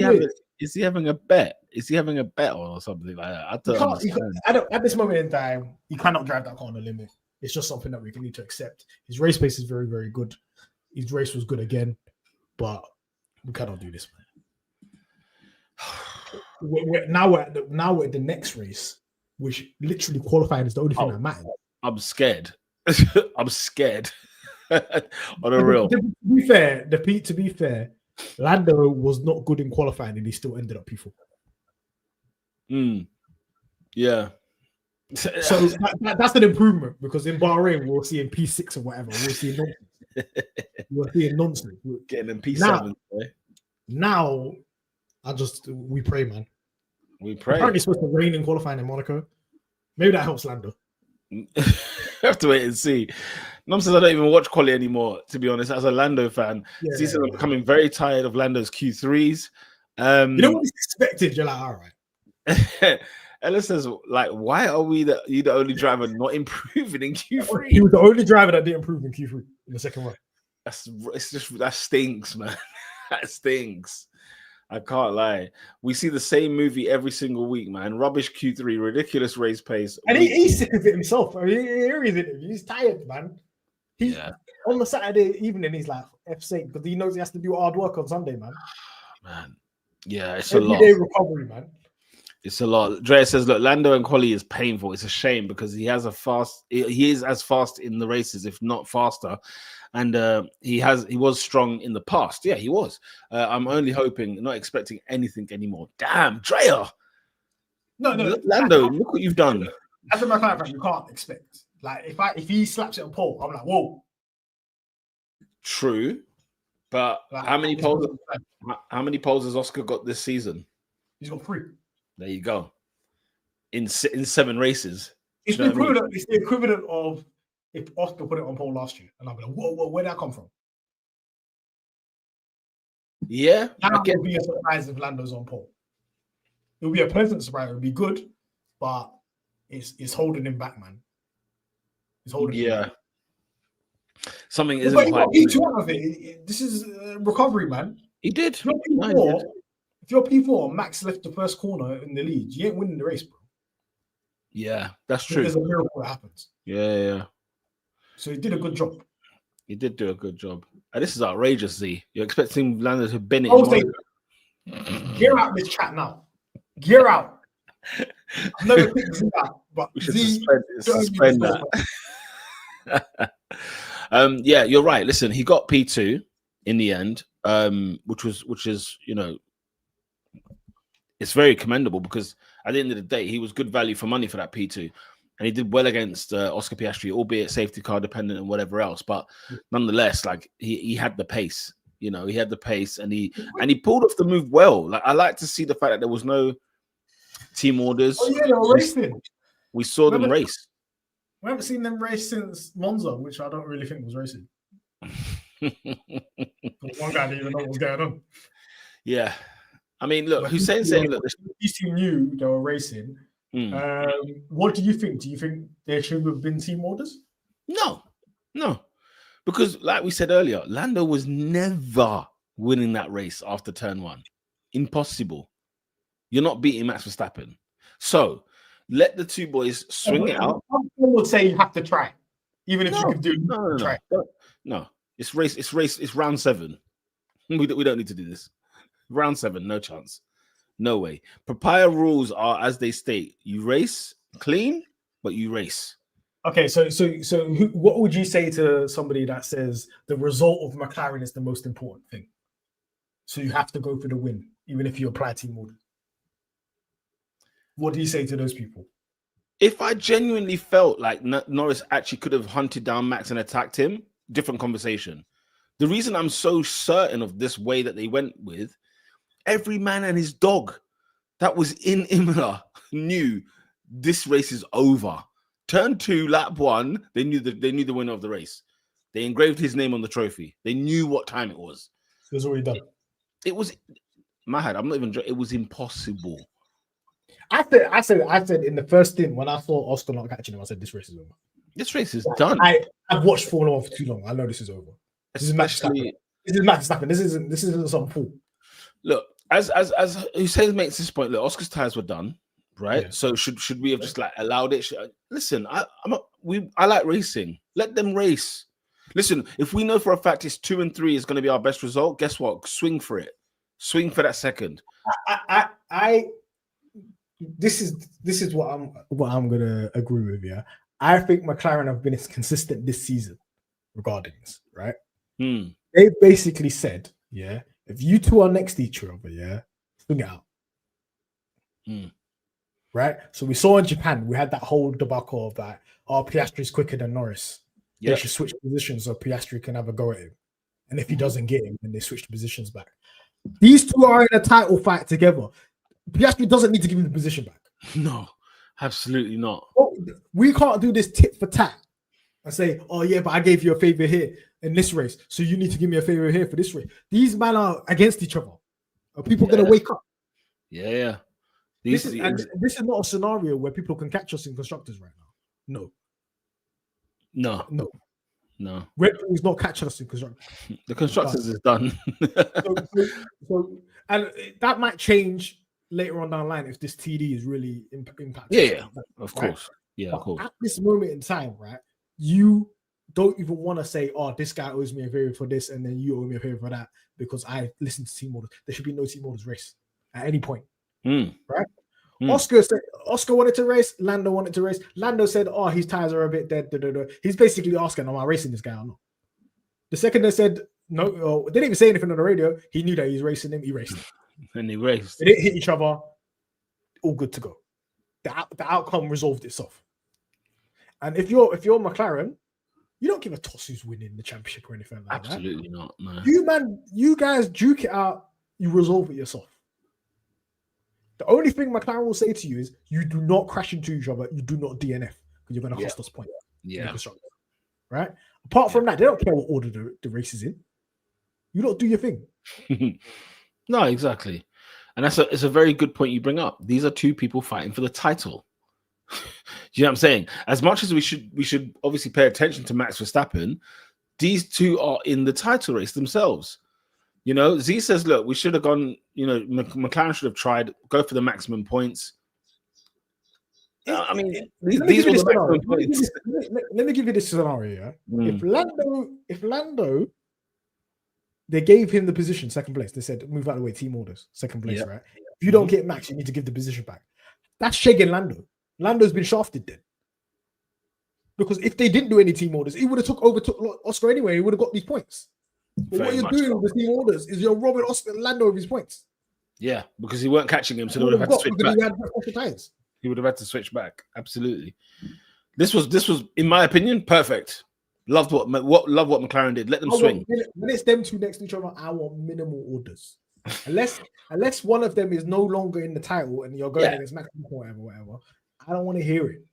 he having a bet? Is he having a bet or something like that? I don't at this moment in time, he cannot drive that car on the limit. It's just something that we need to accept. His race pace is very, very good. His race was good again, but we cannot do this, man. Now we're at the next race, which literally qualifying is the only thing that matters. I'm scared. I'm scared. On a real. To be fair, Lando was not good in qualifying and he still ended up P4. Yeah. So that's an improvement because in Bahrain we'll see in P6 or whatever. We'll see nonsense. Getting in P7. Now we pray, man. We pray. Apparently it's supposed to rain in qualifying in Monaco. Maybe that helps Lando. Have to wait and see. Nom says I don't even watch quali anymore, to be honest, as a Lando fan. I'm becoming very tired of Lando's Q3s. You know what is expected? You're like, all right. Ella says, like, why are you the only driver not improving in Q3? He was the only driver that didn't improve in Q3 in the second run. That stinks, man. That stinks. I can't lie. We see the same movie every single week, man. Rubbish Q3, ridiculous race pace. And he's sick of it himself. I mean, he's tired, man. On the Saturday evening, he's like, F's sake, because he knows he has to do hard work on Sunday, man. Man. Yeah, it's Every a lot. Day recovery, man. It's a lot. Drea says, look, Lando and quali is painful. It's a shame because he is as fast in the races, if not faster. And he was strong in the past. Yeah, he was. I'm only hoping, not expecting anything anymore. Damn, Drea. No. Lando, look what you've done. As a McLaren fan, you can't expect. Like, if he slaps it on pole, I'm like, whoa. True. But like, how many poles has Oscar got this season? He's got 3. There you go. In 7 races. It's the equivalent. It's the equivalent of if Oscar put it on pole last year, and I'll be like, whoa, where'd that come from? Yeah. That would be a surprise if Lando's on pole. It would be a pleasant surprise. It would be good, but it's holding him back, man. It's holding him back. Something isn't quite. This is recovery, man. He did. If you're P4, Max left the first corner in the lead, you ain't winning the race, bro. Yeah, that's true. There's a miracle that happens. Yeah. So he did a good job. He did do a good job. And this is outrageous, Z. You're expecting Lando to bend it. Gear out this chat now. Gear out. I've never picked this out, but we should suspend that. Yeah, you're right. Listen, he got P2 in the end, which is, it's very commendable because at the end of the day, he was good value for money for that P2. And he did well against Oscar Piastri, albeit safety car dependent and whatever else. But nonetheless, like he had the pace, he had the pace and he pulled off the move well. Like I like to see the fact that there was no team orders. Oh yeah, they were racing. We saw them race. We haven't seen them race since Monza, which I don't really think was racing. One guy didn't even know what was going on. Yeah. I mean, look, Hussein's saying that this team knew they were racing What do you think? Do you think there should have been team orders? No. Because, like we said earlier, Lando was never winning that race after turn 1. Impossible. You're not beating Max Verstappen. So let the two boys swing it out. Some people would say you have to try, even if you could do try. No. It's round 7. We don't need to do this. Round 7, no chance. No way. Papaya rules are as they state. You race clean, but you race. Okay, so what would you say to somebody that says the result of McLaren is the most important thing? So you have to go for the win, even if you apply team order. What do you say to those people? If I genuinely felt like Norris actually could have hunted down Max and attacked him, different conversation. The reason I'm so certain of this way that they went with, every man and his dog that was in Imola knew this race is over. Turn 2, lap 1, they knew the winner of the race. They engraved his name on the trophy. They knew what time it was. It was already done. It was Mahad. I'm not even. It was impossible. I said in the first stint when I saw Oscar not catching him, I said this race is over. This race is done. I've watched Formula 1 for too long. I know this is over. This is Max Verstappen. This isn't some pool. Look, as Hussein makes this point, look, Oscar's tires were done, right? Yeah. So should we have just like allowed it? Listen, I like racing. Let them race. Listen, if we know for a fact it's 2 and 3 is going to be our best result, guess what? Swing for it. Swing for that second. This is what I'm gonna agree with. Yeah, I think McLaren have been consistent this season regarding this, right? They basically said, yeah, if you two are next to each other, yeah, swing it out. Right? So we saw in Japan, we had that whole debacle of that, Piastri is quicker than Norris. They should switch positions so Piastri can have a go at him. And if he doesn't get him, then they switch the positions back. These two are in a title fight together. Piastri doesn't need to give him the position back. No, absolutely not. We can't do this tit for tat and say, oh yeah, but I gave you a favor here in this race, so you need to give me a favor here for this race. These men are against each other. Are people going to wake up? Yeah. This is not a scenario where people can catch us in constructors right now. No. Red Bull is not catching us in constructors. The constructors is done. And that might change later on down the line if this TD is really impactful. Yeah, of course. Yeah, of course. At this moment in time, right, you don't even want to say, oh, this guy owes me a favor for this, and then you owe me a favor for that because I listened to team orders. There should be no team orders race at any point. Right? Oscar wanted to race, Lando wanted to race. Lando said, oh, his tires are a bit dead. He's basically asking, am I racing this guy or not? The second they said no, they didn't even say anything on the radio. He knew that he's racing him. He raced him. And he raced. They didn't hit each other. All good to go. The outcome resolved itself. And if you're McLaren, you don't give a toss who's winning the championship or anything like Absolutely that. Absolutely not. No. You guys duke it out. You resolve it yourself. The only thing McLaren will say to you is you do not crash into each other. You do not DNF because you're going to cost us points. Yeah. Right? Apart from that, they don't care what order the race is in. You don't do your thing. No, exactly. And it's a very good point you bring up. These are two people fighting for the title. Do you know what I'm saying? As much as we should obviously pay attention to Max Verstappen, these two are in the title race themselves. You know, Z says, look, we should have gone, McLaren should have tried, go for the maximum points. I mean, these were the maximum points. Let me give you this scenario. Yeah? If Lando, they gave him the position, second place. They said, move out of the way, team orders, second place, right? If you don't get Max, you need to give the position back. That's shagging Lando. Lando's been shafted then. Because if they didn't do any team orders, he would have overtook Oscar anyway. He would have got these points. But what you're doing with the team orders is you're robbing Oscar Lando of his points. Yeah, because he weren't catching him, so they would have had to switch back. He would have had to switch back. Absolutely. This was, in my opinion, perfect. Loved what McLaren did. Let them swing. When it's them two next to each other, I want minimal orders. Unless one of them is no longer in the title and you're going against Max or whatever. I don't want to hear it.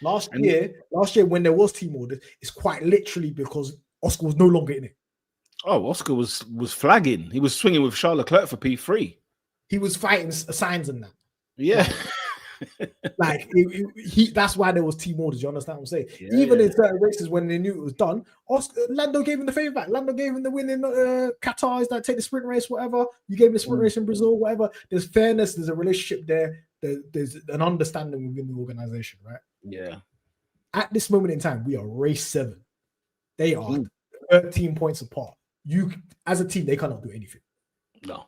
Last year when there was team orders, it's quite literally because Oscar was no longer in it. Oh, Oscar was flagging. He was swinging with Charles Leclerc for P3. He was fighting signs and that. Yeah. Like that's why there was team orders. You understand what I'm saying? Yeah, Even in certain races when they knew it was done, Lando gave him the favor back. Lando gave him the win in Qatar. Is that take the sprint race, whatever? You gave him the sprint race in Brazil, whatever. There's fairness. There's a relationship there. There's an understanding within the organization, right? Yeah. At this moment in time, we are race 7. They are 13 points apart. You, as a team, they cannot do anything. No.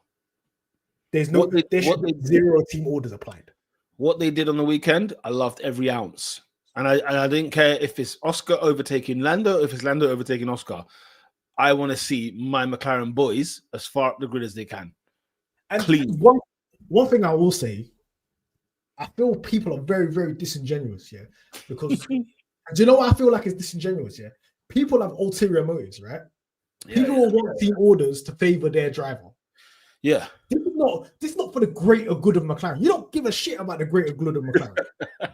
There's no. There should be 0 team orders applied. What they did on the weekend, I loved every ounce. And I didn't care if it's Oscar overtaking Lando, if it's Lando overtaking Oscar. I want to see my McLaren boys as far up the grid as they can. And clean. One thing I will say, I feel people are very, very disingenuous, yeah? Because do you know what I feel like is disingenuous, yeah? People have ulterior motives, right? People will want team orders to favor their driver. Yeah. This is not for the greater good of McLaren. You don't give a shit about the greater good of McLaren,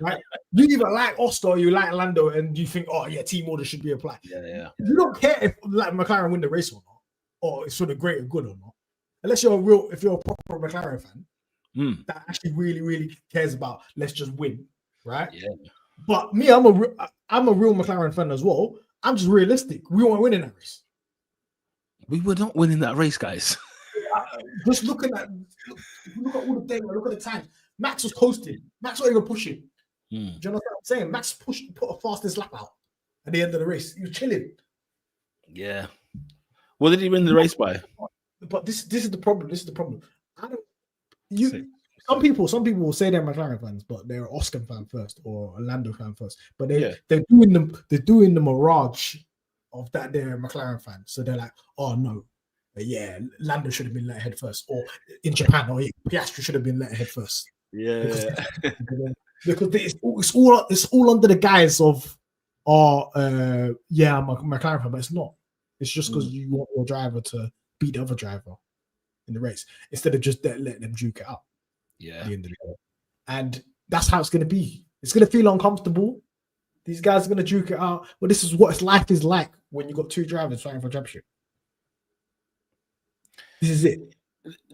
right? You either like Oscar or you like Lando, and you think, oh yeah, team order should be applied. Yeah. You don't care if like McLaren win the race or not, or it's for the greater good or not. Unless you're if you're a proper McLaren fan that actually really, really cares about let's just win, right? Yeah. But me, I'm a real McLaren fan as well. I'm just realistic. We weren't winning that race. We were not winning that race, guys. Just look at all the data, look at the time. Max was coasting. Max wasn't even pushing. Do you know what I'm saying? Max put a fastest lap out at the end of the race. He was chilling. Yeah. What did he win the race by? But this is the problem. This is the problem. Some people will say they're McLaren fans, but they're an Oscar fan first or a Lando fan first. But they're doing the mirage of that they're a McLaren fan. So they're like, oh no. Yeah, Lando should have been let ahead first, or in Japan, or Piastri should have been let ahead first. Yeah, because it's all under the guise of, I'm a McLaren fan, but it's not. It's just because you want your driver to beat the other driver in the race instead of just letting them duke it out. Yeah, at the end of the day. And that's how it's going to be. It's going to feel uncomfortable. These guys are going to duke it out. But this is what life is like when you've got 2 drivers fighting for a championship. This is it.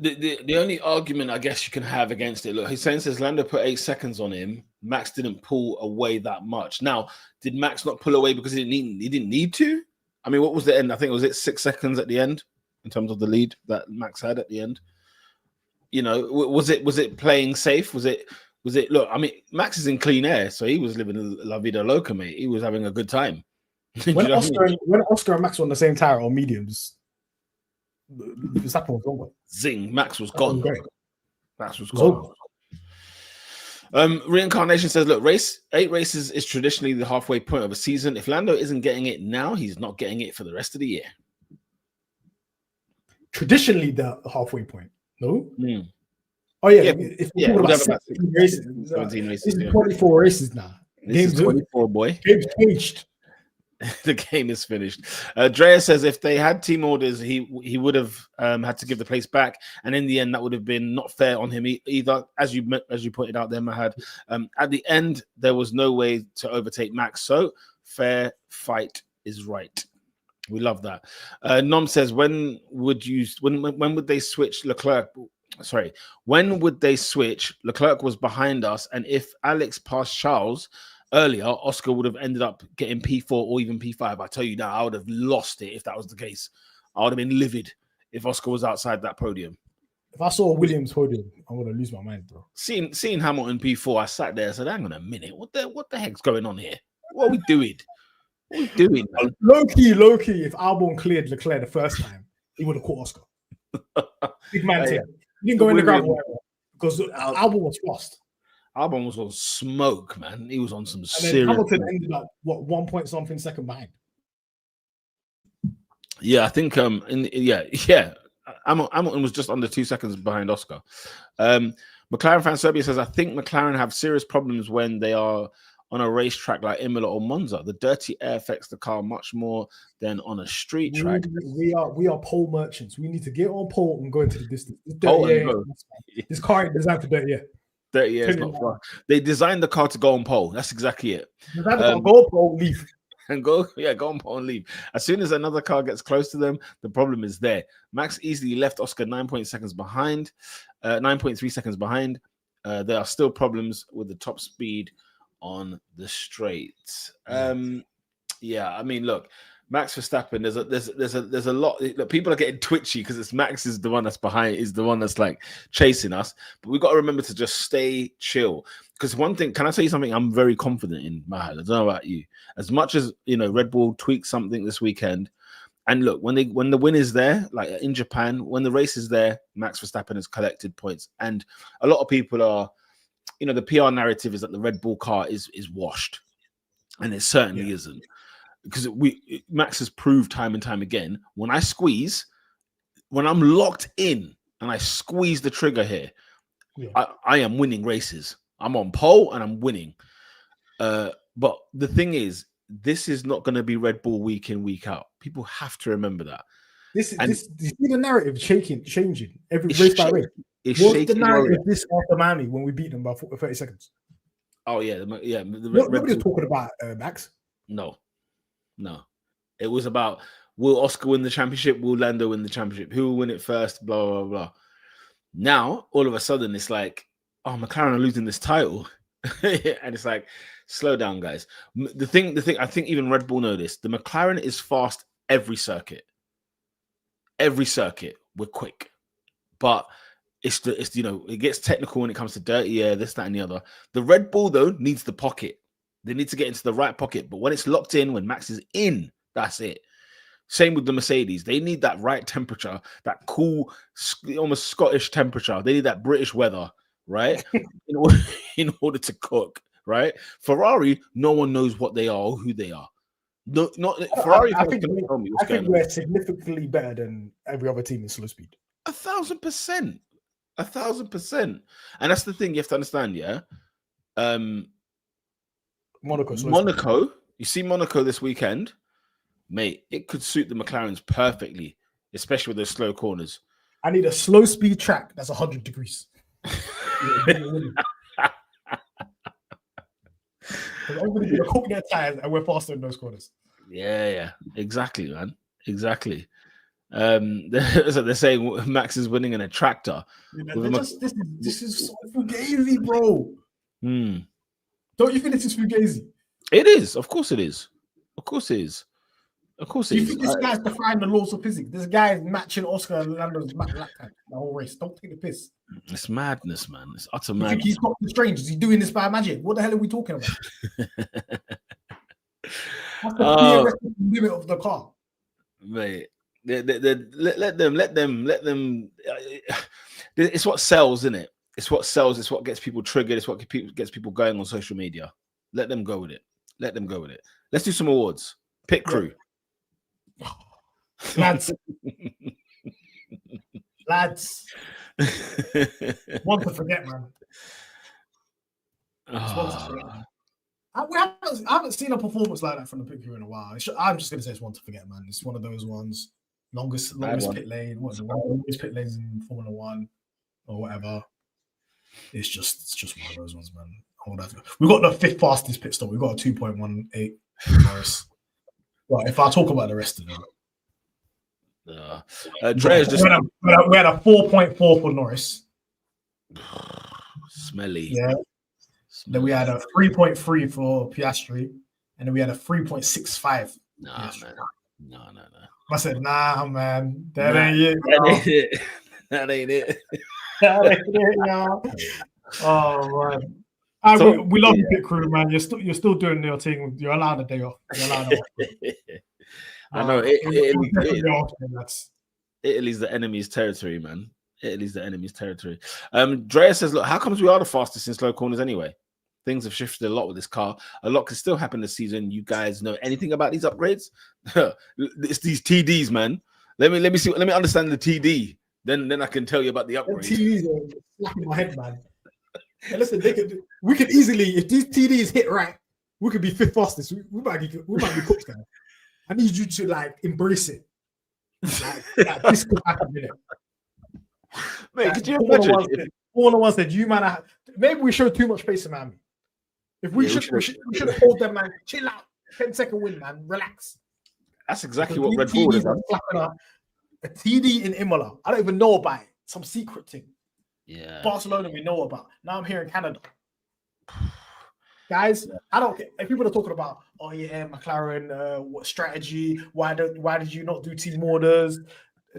The only argument I guess you can have against it, look, Hussein says Lando put 8 seconds on him. Max didn't pull away that much. Now, did Max not pull away because he didn't need to? I mean, what was the end? I think was it 6 seconds at the end in terms of the lead that Max had at the end. You know, was it playing safe? Was it? Look, I mean, Max is in clean air, so he was living la vida loca, mate. He was having a good time. When Oscar and Max were on the same tire or mediums. Verstappen was gone. Zing, Max was gone. Max was gone. Reincarnation says, look, 8 races is traditionally the halfway point of a season. If Lando isn't getting it now, he's not getting it for the rest of the year. Traditionally, the halfway point. No? Oh, yeah. If we're talking about 17 races, 17 races. This is 24 races now. This is 24, boy. Game's changed. The game is finished. Drea says if they had team orders, he would have had to give the place back, and in the end, that would have been not fair on him either. As you pointed out there, Mahad. At the end, there was no way to overtake Max, so fair fight is right. We love that. Nom says when would they switch Leclerc? Sorry, when would they switch? Leclerc was behind us, and if Alex passed Charles earlier, Oscar would have ended up getting P4 or even P5. I tell you now, I would have lost it if that was the case. I would have been livid if Oscar was outside that podium. If I saw Williams podium, I'm gonna lose my mind, bro. Seeing Hamilton P4, I sat there and said, "Hang on a minute, what the heck's going on here? What are we doing? What are we doing, man?" Low key. If Albon cleared Leclerc the first time, he would have caught Oscar. Big man thing. He didn't go in the ground because Albon was lost. Albon was on smoke, man. He was on some serious. And then Hamilton ended up 1 point something second behind. Yeah, I think Hamilton was just under 2 seconds behind Oscar. McLaren fan Serbia says, I think McLaren have serious problems when they are on a racetrack like Imola or Monza. The dirty air affects the car much more than on a street track. We are pole merchants. We need to get on pole and go into the distance. This car ain't designed for dirty air. 30 years not far. They designed the car to go on pole. That's exactly it. Go on pole, leave. And go on pole and leave. As soon as another car gets close to them, the problem is there. Max easily left Oscar 9.3 seconds behind. There are still problems with the top speed on the straights. Yeah, I mean, look, Max Verstappen. There's a lot. Look, people are getting twitchy because it's Max is the one that's behind, is the one that's like chasing us. But we've got to remember to just stay chill. Because one thing, can I tell you something? I'm very confident in, Mahad. I don't know about you. As much as Red Bull tweaked something this weekend. And look, when the win is there, like in Japan, when the race is there, Max Verstappen has collected points, and a lot of people are, the PR narrative is that the Red Bull car is washed, and it certainly isn't, because Max has proved time and time again, when I'm locked in and I squeeze the trigger here, I am winning races. I'm on pole and I'm winning. But the thing is, this is not going to be Red Bull week in, week out. People have to remember that. You see the narrative changing every race by race. What's the narrative this after Miami when we beat them by 30 seconds? Oh, yeah. Nobody's talking about Max. No. It was about, will Oscar win the championship? Will Lando win the championship? Who will win it first? Blah, blah, blah. Now, all of a sudden, it's like, oh, McLaren are losing this title. And it's like, slow down, guys. The thing, I think even Red Bull know this. The McLaren is fast every circuit. Every circuit, we're quick. But it gets technical when it comes to dirty air, this, that, and the other. The Red Bull, though, needs the pocket. They need to get into the right pocket. But when it's locked in, when Max is in, that's it. Same with the Mercedes. They need that right temperature, that cool, almost Scottish temperature. They need that British weather, right? in order to cook, right? Ferrari, no one knows what they are or who they are. No, not Ferrari. I think we're significantly better than every other team in slow speed. 1,000%. 1,000%. And that's the thing you have to understand, yeah? Monaco. You see Monaco this weekend, mate, it could suit the McLarens perfectly, especially with those slow corners. I need a slow speed track that's 100 degrees. Everybody's gonna cook their tires and we're faster in those corners. Yeah, exactly, man. Exactly. They're saying Max is winning in a tractor. This is so fugazi, bro. Don't you think this is fugazi? It is. Of course it is. You think this guy's defying the laws of physics? This guy is matching Oscar and Lando's lap time the whole race. Don't take the piss. It's madness, man. It's utter madness. You think he's got constraints? Is he doing this by magic? What the hell are we talking about? What's the theoretical limit of the car? Mate, let them. It's what sells, isn't it? It's what sells. It's what gets people triggered. It's what gets people going on social media. Let them go with it. Let's do some awards. Pit crew. Lads. One to forget, man. I haven't seen a performance like that from the pit crew in a while. I'm just gonna say it's one to forget, man. It's one of those ones. Longest pit lane. What's the longest pit lanes in Formula One or whatever? It's just one of those ones, man. We've got the fifth fastest pit stop. We've got a 2.18 Norris. Well, if I talk about the rest of them, Dre's just we had a 4.4 for Norris. Smelly. Yeah. Then we had a 3.3 for Piastri, and then we had a 3.65. No. I said, nah, man, that ain't it. That ain't it. That ain't it, y'all. Oh man. We love you, pit crew, man. You're still doing your thing. You're allowed a day off. I know. Italy's the enemy's territory, man. Italy's the enemy's territory. Drea says, look, how comes we are the fastest in slow corners anyway? Things have shifted a lot with this car. A lot can still happen this season. You guys know anything about these upgrades? It's these TDs, man. Let me see. Let me understand the TD. Then I can tell you about the upgrades. TDs are slapping my head, man. And listen, we could easily, if these TDs hit right, we could be fifth fastest. We might be cooked, guys. I need you to embrace it. This could happen, innit? Mate, could you imagine? All the ones that you might have. Maybe we showed too much pace in Miami. If we should have hold them, man. Chill out. 10-second win, man. Relax. That's exactly what Red Bull is. A TD in Imola. I don't even know about it. Some secret thing. Yeah. Barcelona we know about. Now I'm here in Canada. Guys, I don't care if people are talking about, oh yeah, McLaren, what strategy? Why did you not do team orders?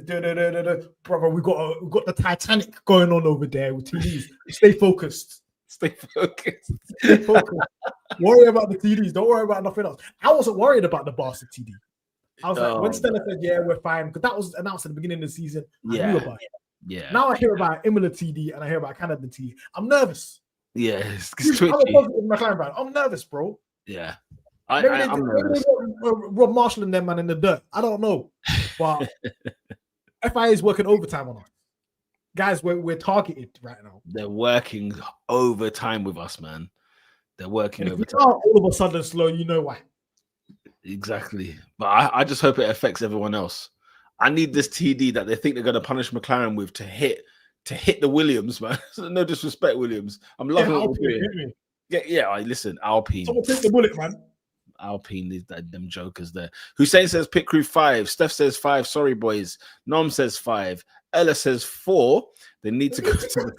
Brother, we got the Titanic going on over there with TDs. Stay focused. Stay focused. Stay focused. Worry about the TDs. Don't worry about nothing else. I wasn't worried about the Barca TD. I was like, when Stella said, yeah, we're fine, because that was announced at the beginning of the season. I knew about it. Yeah. Now I hear about Emilia TD and I hear about Canada TD. I'm nervous. Yeah, it's I'm a positive McLaren fan. I'm nervous, bro. Yeah. I'm nervous. Rob Marshall and them man in the dirt. I don't know. But FIA is working overtime on us. Guys, we're targeted right now. They're working overtime with us, man. They're working overtime. All of a sudden slow, you know why. Exactly. But I just hope it affects everyone else. I need this TD that they think they're going to punish McLaren with to hit the Williams, man. No disrespect, Williams. I'm loving what we're doing. Yeah, listen, Alpine. Someone take the bullet, man. Alpine is them jokers there. Hussein says pit crew 5. Steph says 5. Sorry, boys. Nom says 5. Ella says 4. They need to go to the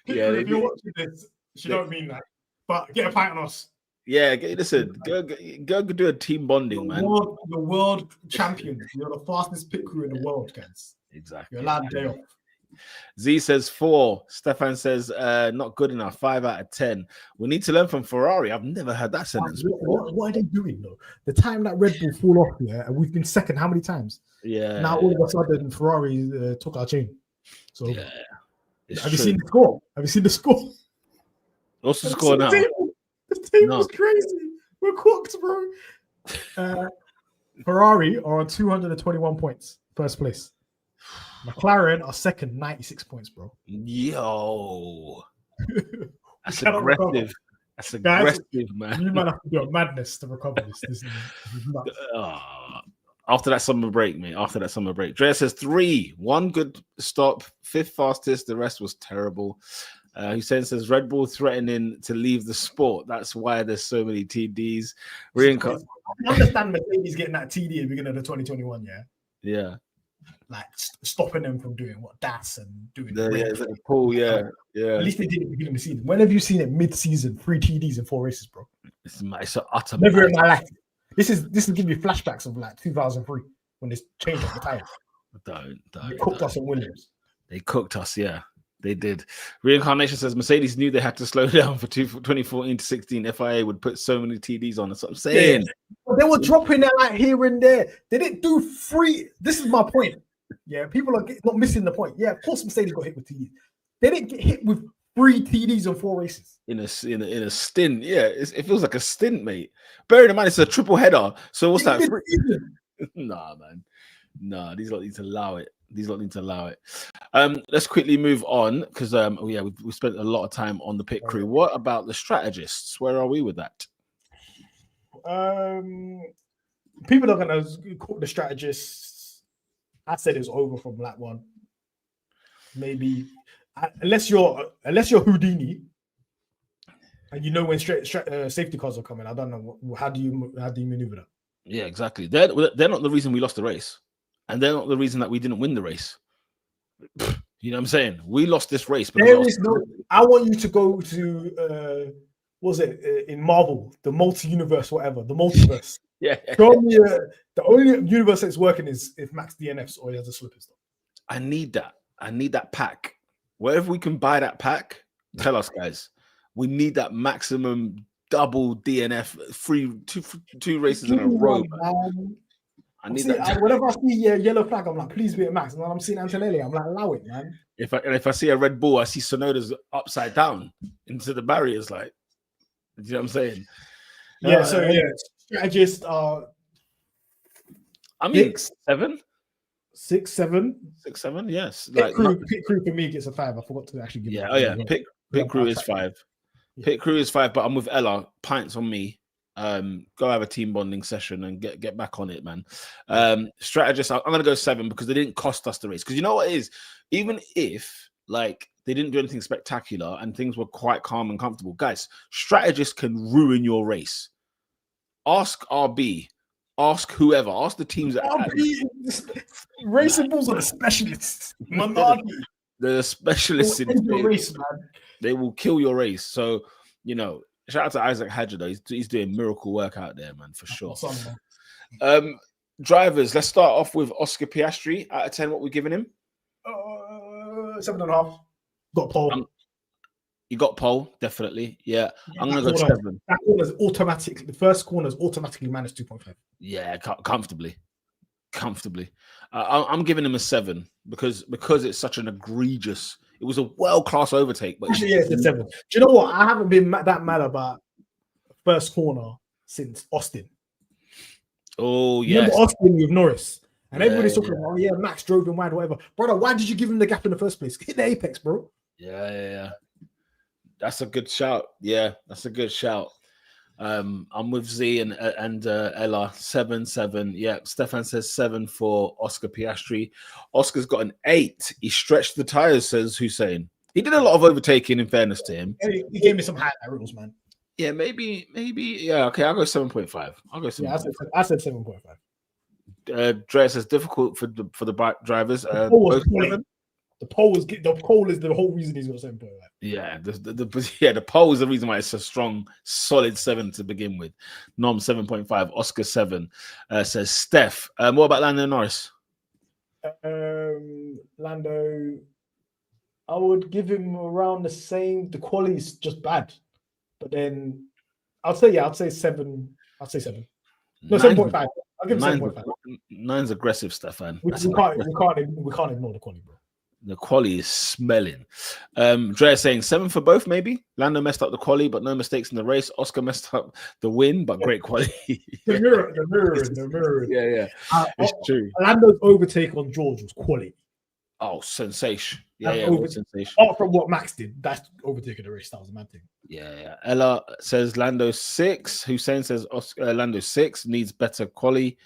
Yeah, if you're watching this, she don't mean that. But get a pint on us. Yeah, listen, go do a team bonding, man. The world champion. You're the fastest pit crew in the world, guys. Exactly. You're allowed a day off. Z says 4. Stefan says not good enough. 5 out of 10. We need to learn from Ferrari. I've never heard that sentence before. What are they doing though? The time that Red Bull fall off, and we've been second how many times? Yeah. Now all of a sudden Ferrari took our chain. So yeah, have you seen the score? Have you seen the score? What's the score now? The table's crazy. We're cooked, bro. Ferrari are on 221 points, first place. McLaren are second, 96 points, bro. Yo. That's aggressive. That's aggressive, man. You might have to do a madness to recover this. This is nuts. After that summer break, mate. After that summer break. Drea says 3. 1 good stop. 5th fastest. The rest was terrible. Hussein says Red Bull threatening to leave the sport. That's why there's so many TDs. I understand Mercedes getting that TD at the beginning of the 2021, yeah? Yeah. Like stopping them from doing what DAS and doing the pool, yeah. At least they did it at the beginning of the season. When have you seen it mid-season, 3 TDs in 4 races, bro? It's an utter never in my life. This is giving me flashbacks of like 2003 when they changed up the tires. They cooked us in Williams. They cooked us, yeah. They did. Reincarnation says Mercedes knew they had to slow down for 2014 to 16. FIA would put so many TDs on. That's what I'm saying. Yeah. They were dropping it like here and there. They didn't do 3. This is my point. Yeah, people are not missing the point. Yeah, of course Mercedes got hit with TDs. They didn't get hit with 3 TDs in 4 races. In a stint. Yeah, it feels like a stint, mate. Bearing in mind it's a triple header. So what's that? Nah, man. Nah, these lot need to allow it. Let's quickly move on because we spent a lot of time on the pit crew. What about the strategists? Where are we with that? People are gonna call the strategists. I said it's over from lap 1. Maybe unless you're Houdini and you know when safety cars are coming. I don't know how do you maneuver that? Yeah, exactly. They're not the reason we lost the race. And they're not the reason that we didn't win the race. You know what I'm saying? We lost this race. But I want you to go to, in Marvel, the multi-universe, whatever, the multiverse. Yeah. Show me the only universe that's working is if Max DNFs or he has a slip and stuff. I need that. I need that pack. Wherever we can buy that pack, tell us, guys. We need that maximum double DNF, two races in a row. I need that. Whenever I see a yellow flag, I'm like, please be a Max. And when I'm seeing Antonelli, I'm like, allow it, man. If I see a Red Bull, I see Sonoda's upside down into the barriers. Like, you know what I'm saying? Yeah. Strategists are. I mean, 7, 6, 7, 6, 7. Yes. Pit crew for me gets a 5. I forgot to actually give. Yeah. Oh yeah. Pit crew is 5. Yeah. Pit crew is 5, but I'm with Ella. Pints on me. Go have a team bonding session and get back on it, man. Strategists, I'm gonna go 7 because they didn't cost us the race. Because you know what it is, even if like they didn't do anything spectacular and things were quite calm and comfortable, guys, strategists can ruin your race. Ask RB Ask whoever. Ask the teams that Racing Bulls are the specialists. Minardi. They're specialists in the race, man. They will kill your race. So, shout out to Isaac Hadja, though. He's doing miracle work out there, man, for sure. Drivers, let's start off with Oscar Piastri. Out of 10, what we're giving him? 7.5. Got pole. You got pole, definitely. Yeah. I'm going to go 7. That corner's automatic. The first corner is automatically minus 2.5. Yeah, comfortably. I'm giving him a 7 because it's such an egregious. It was a world-class overtake. But actually, yeah, it's a 7. Do you know what? I haven't been that mad about first corner since Austin. Oh, yeah. Remember Austin with Norris? And everybody's talking about, oh, yeah, Max drove him wide, whatever. Brother, why did you give him the gap in the first place? Hit the apex, bro. Yeah. That's a good shout. Yeah, that's a good shout. I'm with Z and Ella. 7. Yeah, Stefan says 7 for Oscar Piastri. Oscar's got an 8. He stretched the tires, says Hussein. He did a lot of overtaking, in fairness to him. He gave me some high rules, man. Yeah, maybe. Yeah, okay, I'll go 7.5. I'll go 7.5. Yeah, I said 7.5. Dre says difficult for the bike drivers. The pole is the whole reason he's got 7.5. Yeah, the pole is the reason why it's a strong, solid 7 to begin with. Nom 7.5, Oscar 7. Says Steph. What about Lando Norris? Lando, I would give him around the same. The quality is just bad, but then I'd say 7. I'd say 7. No, 7.5. I'll give him 7.5. 9's aggressive, Stefan. We can't ignore the quality, bro. The quali is smelling. Drea saying 7 for both, maybe. Lando messed up the quali, but no mistakes in the race. Oscar messed up the win, but great quality. The mirror. Yeah. It's true. Lando's overtake on George was quality. Oh, sensation. Sensation. Apart from what Max did, that's overtaking the race. That was a mad thing. Yeah. Ella says Lando 6. Hussein says Lando 6 needs better quali.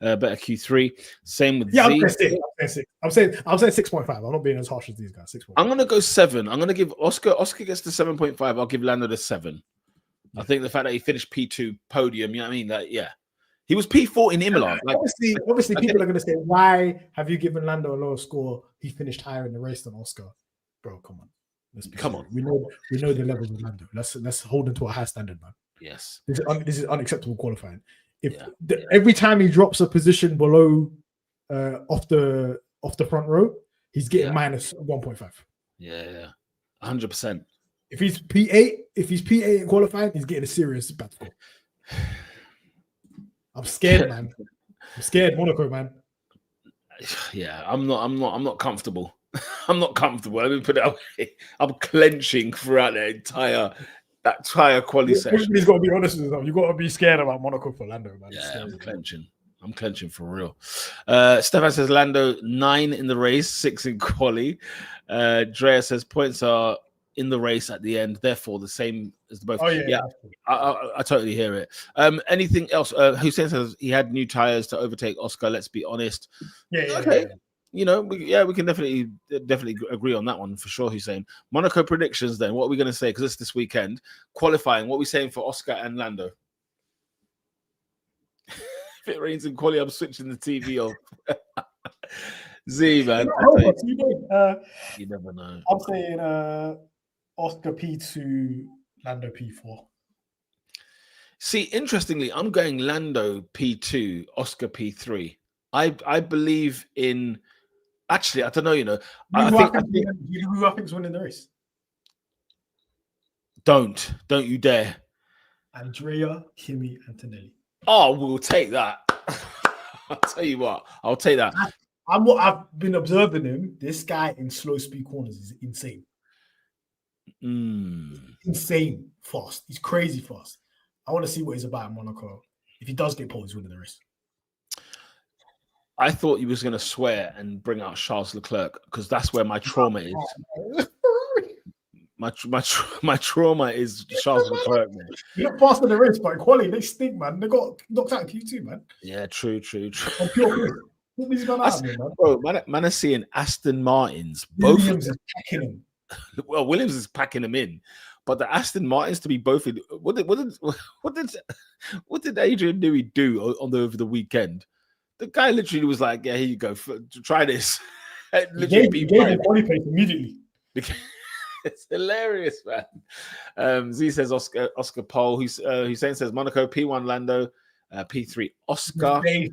Better Q3. Same with Z. I'm saying 6.5. I'm not being as harsh as these guys. 6.5. I'm gonna go 7. I'm gonna give Oscar gets the 7.5. I'll give Lando the 7. Yeah. I think the fact that he finished P2 podium, you know what I mean? That he was P4 in Imola. Obviously, people are gonna say, why have you given Lando a lower score? He finished higher in the race than Oscar. Bro, come on. Come on. We know the levels of Lando. Let's hold him to a high standard, man. Yes. This is unacceptable qualifying. Every time he drops a position below off the front row, he's getting minus 1.5. Yeah. 100%. If he's P8 in qualifying, he's getting a serious bad score. I'm scared, man. I'm scared, Monaco, man. Yeah, I'm not comfortable. I'm not comfortable. Let me put it away. I'm clenching throughout that entire quality session. Everybody's got to be honest with himself. You've got to be scared about Monaco for Lando, man. Yeah, I'm clenching for real. Stefan says Lando 9 in the race, 6 in quali. Drea says points are in the race at the end, therefore the same as the both. Oh yeah. I totally hear it. Anything else? Hussein says he had new tires to overtake Oscar. Let's be honest. Okay. We can definitely agree on that one for sure. Hussein. Monaco predictions. Then what are we going to say? Because it's this weekend qualifying. What are we saying for Oscar and Lando? If it rains in quali, I'm switching the TV off. Z, man. You never know. I'm saying Oscar P2, Lando P4. See, interestingly, I'm going Lando P2, Oscar P3. I believe in. Actually, I don't know. I think who I think's winning the race. Don't you dare. Andrea, Kimi, Antonelli. Oh, we'll take that. I'll tell you what. I'll take that. I've been observing him. This guy in slow speed corners is insane. Insane fast. He's crazy fast. I want to see what he's about in Monaco. If he does get pole, he's winning the race. I thought he was going to swear and bring out Charles Leclerc because that's where my trauma is. My trauma is Charles Leclerc, man. You're not faster than the race, but in quality, they stink, man. They got knocked out in Q2, man. Yeah, true. Bro, man is seeing Aston Martins. Williams is packing him. Well, Williams is packing him in. but the Aston Martins to be both in. What did Adrian Newey do over the weekend? The guy literally was like, "Yeah, here you go, try this." He gave him quality place immediately. It's hilarious, man. Z says Oscar Pole. Hussein says Monaco, P1 Lando, P3 Oscar. If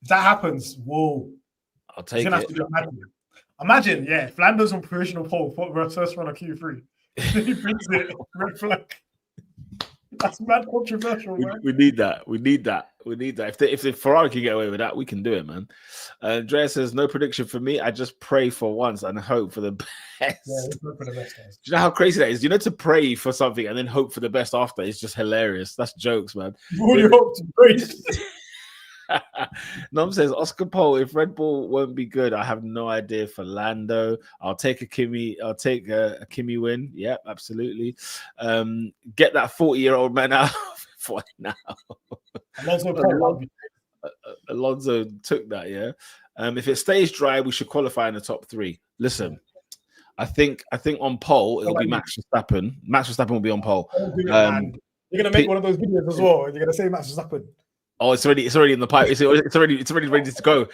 that happens, whoa! I'll take it. Imagine, yeah, if Lando's on provisional pole for first run of Q3, he brings it red flag. That's mad controversial, man. We need that. We need that. If the Ferrari can get away with that, we can do it, man. Andrea says, no prediction for me. I just pray for once and hope for the best. Yeah, hope for the best, guys. Do you know how crazy that is? You know, to pray for something and then hope for the best after is just hilarious. That's jokes, man. You already hope to pray. Nom says Oscar Pole, if Red Bull won't be good, I have no idea for Lando. I'll take a Kimi win. Yep, absolutely. Get that 40-year-old man out for now. Alonso took that, yeah. If it stays dry, we should qualify in the top 3. Listen, I think on pole it'll be Max Verstappen. Max Verstappen will be on pole. You're gonna make one of those videos as well, and you're gonna say Max Verstappen. Oh, it's already in the pipe. It's already ready to go.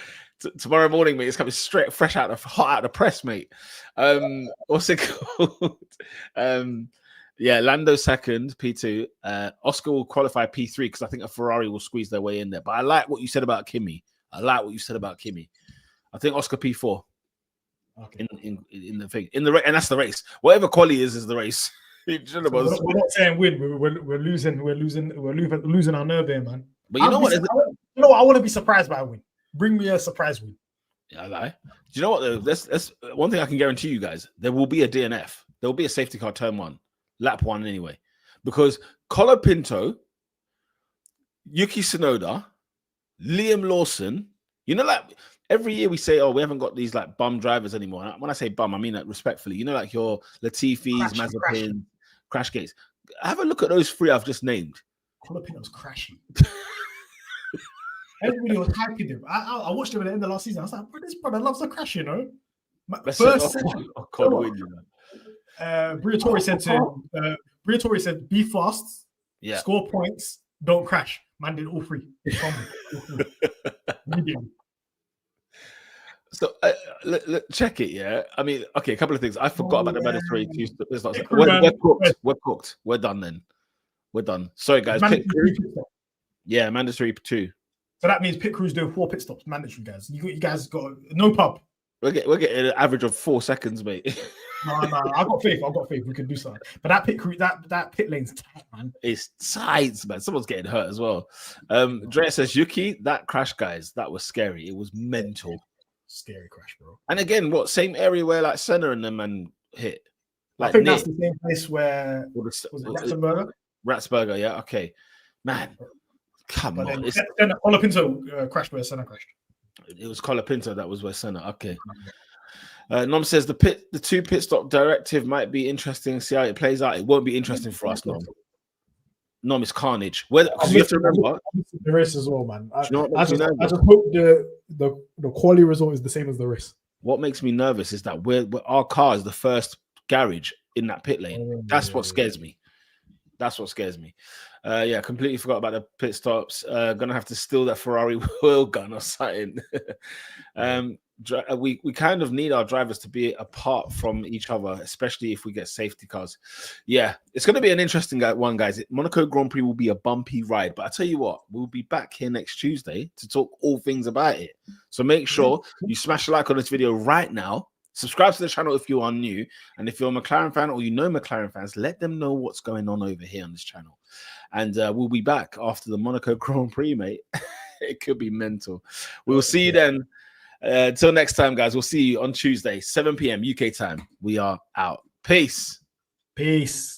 Tomorrow morning, mate. It's coming hot out of the press, mate. What's it called? Yeah, Lando second, P2. Oscar will qualify P3 because I think a Ferrari will squeeze their way in there. But I like what you said about Kimi. I think Oscar P4. Okay. In the thing, and that's the race. Whatever quali is the race. We're not saying win. We're losing our nerve there, man. But you know what? I want to be surprised by a win. Bring me a surprise win. Yeah, I lie. Do you know what? That's one thing I can guarantee you guys. There will be a DNF. There will be a safety car turn 1, lap 1 anyway, because Colapinto, Yuki Tsunoda, Liam Lawson. You know, like every year we say, "Oh, we haven't got these like bum drivers anymore." And when I say bum, I mean that respectfully. You know, like your Latifis, Mazepin, Crash Gates. Have a look at those 3 I've just named. Colapinto's crashing. Everybody was hyping him. I watched him at the end of last season. I was like, this brother loves the crash, you know. Briatore said, be fast, score points, don't crash. Man did all 3. So check it, yeah. I mean, okay, a couple of things. I forgot about the mandatory. We're cooked. We're done then. We're done. Sorry, guys. Yeah, mandatory 2. So that means pit crews doing 4 pit stops, mandatory, guys. You guys got no pub. We're getting an average of 4 seconds, mate. No, I got faith. We can do something. But that pit crew, that pit lane's tight, man. It's tight, man. Someone's getting hurt as well. Drea says, Yuki, that crash, guys, that was scary. It was mental. Scary crash, bro. And again, what same area where like Senna and them and hit? Like I think that's the same place where was it Ratzenberger? Ratsberger, yeah, okay, man. Come on. Colapinto crashed where Senna crashed. It was Colapinto that was where Senna. Okay. Nom says the 2 pit stop directive might be interesting. See how it plays out. It won't be interesting for us, Nom. Nom, it's carnage. Because you have to remember the race as well, man. I just hope the quality result is the same as the race. What makes me nervous is that our car is the first garage in that pit lane. That's what scares me. That's what scares me. Yeah, completely forgot about the pit stops. Gonna have to steal that Ferrari wheel gun or something. We kind of need our drivers to be apart from each other, especially if we get safety cars. Yeah, it's going to be an interesting one, guys. Monaco Grand Prix will be a bumpy ride, but I tell you what, we'll be back here next Tuesday to talk all things about it. So make sure you smash a like on this video right now. Subscribe to the channel if you are new, and if you're a McLaren fan or you know McLaren fans, let them know what's going on over here on this channel. And we'll be back after the Monaco Grand Prix, mate. It could be mental. We'll see you then. Till next time, guys. We'll see you on Tuesday, 7 p.m. UK time. We are out. Peace. Peace.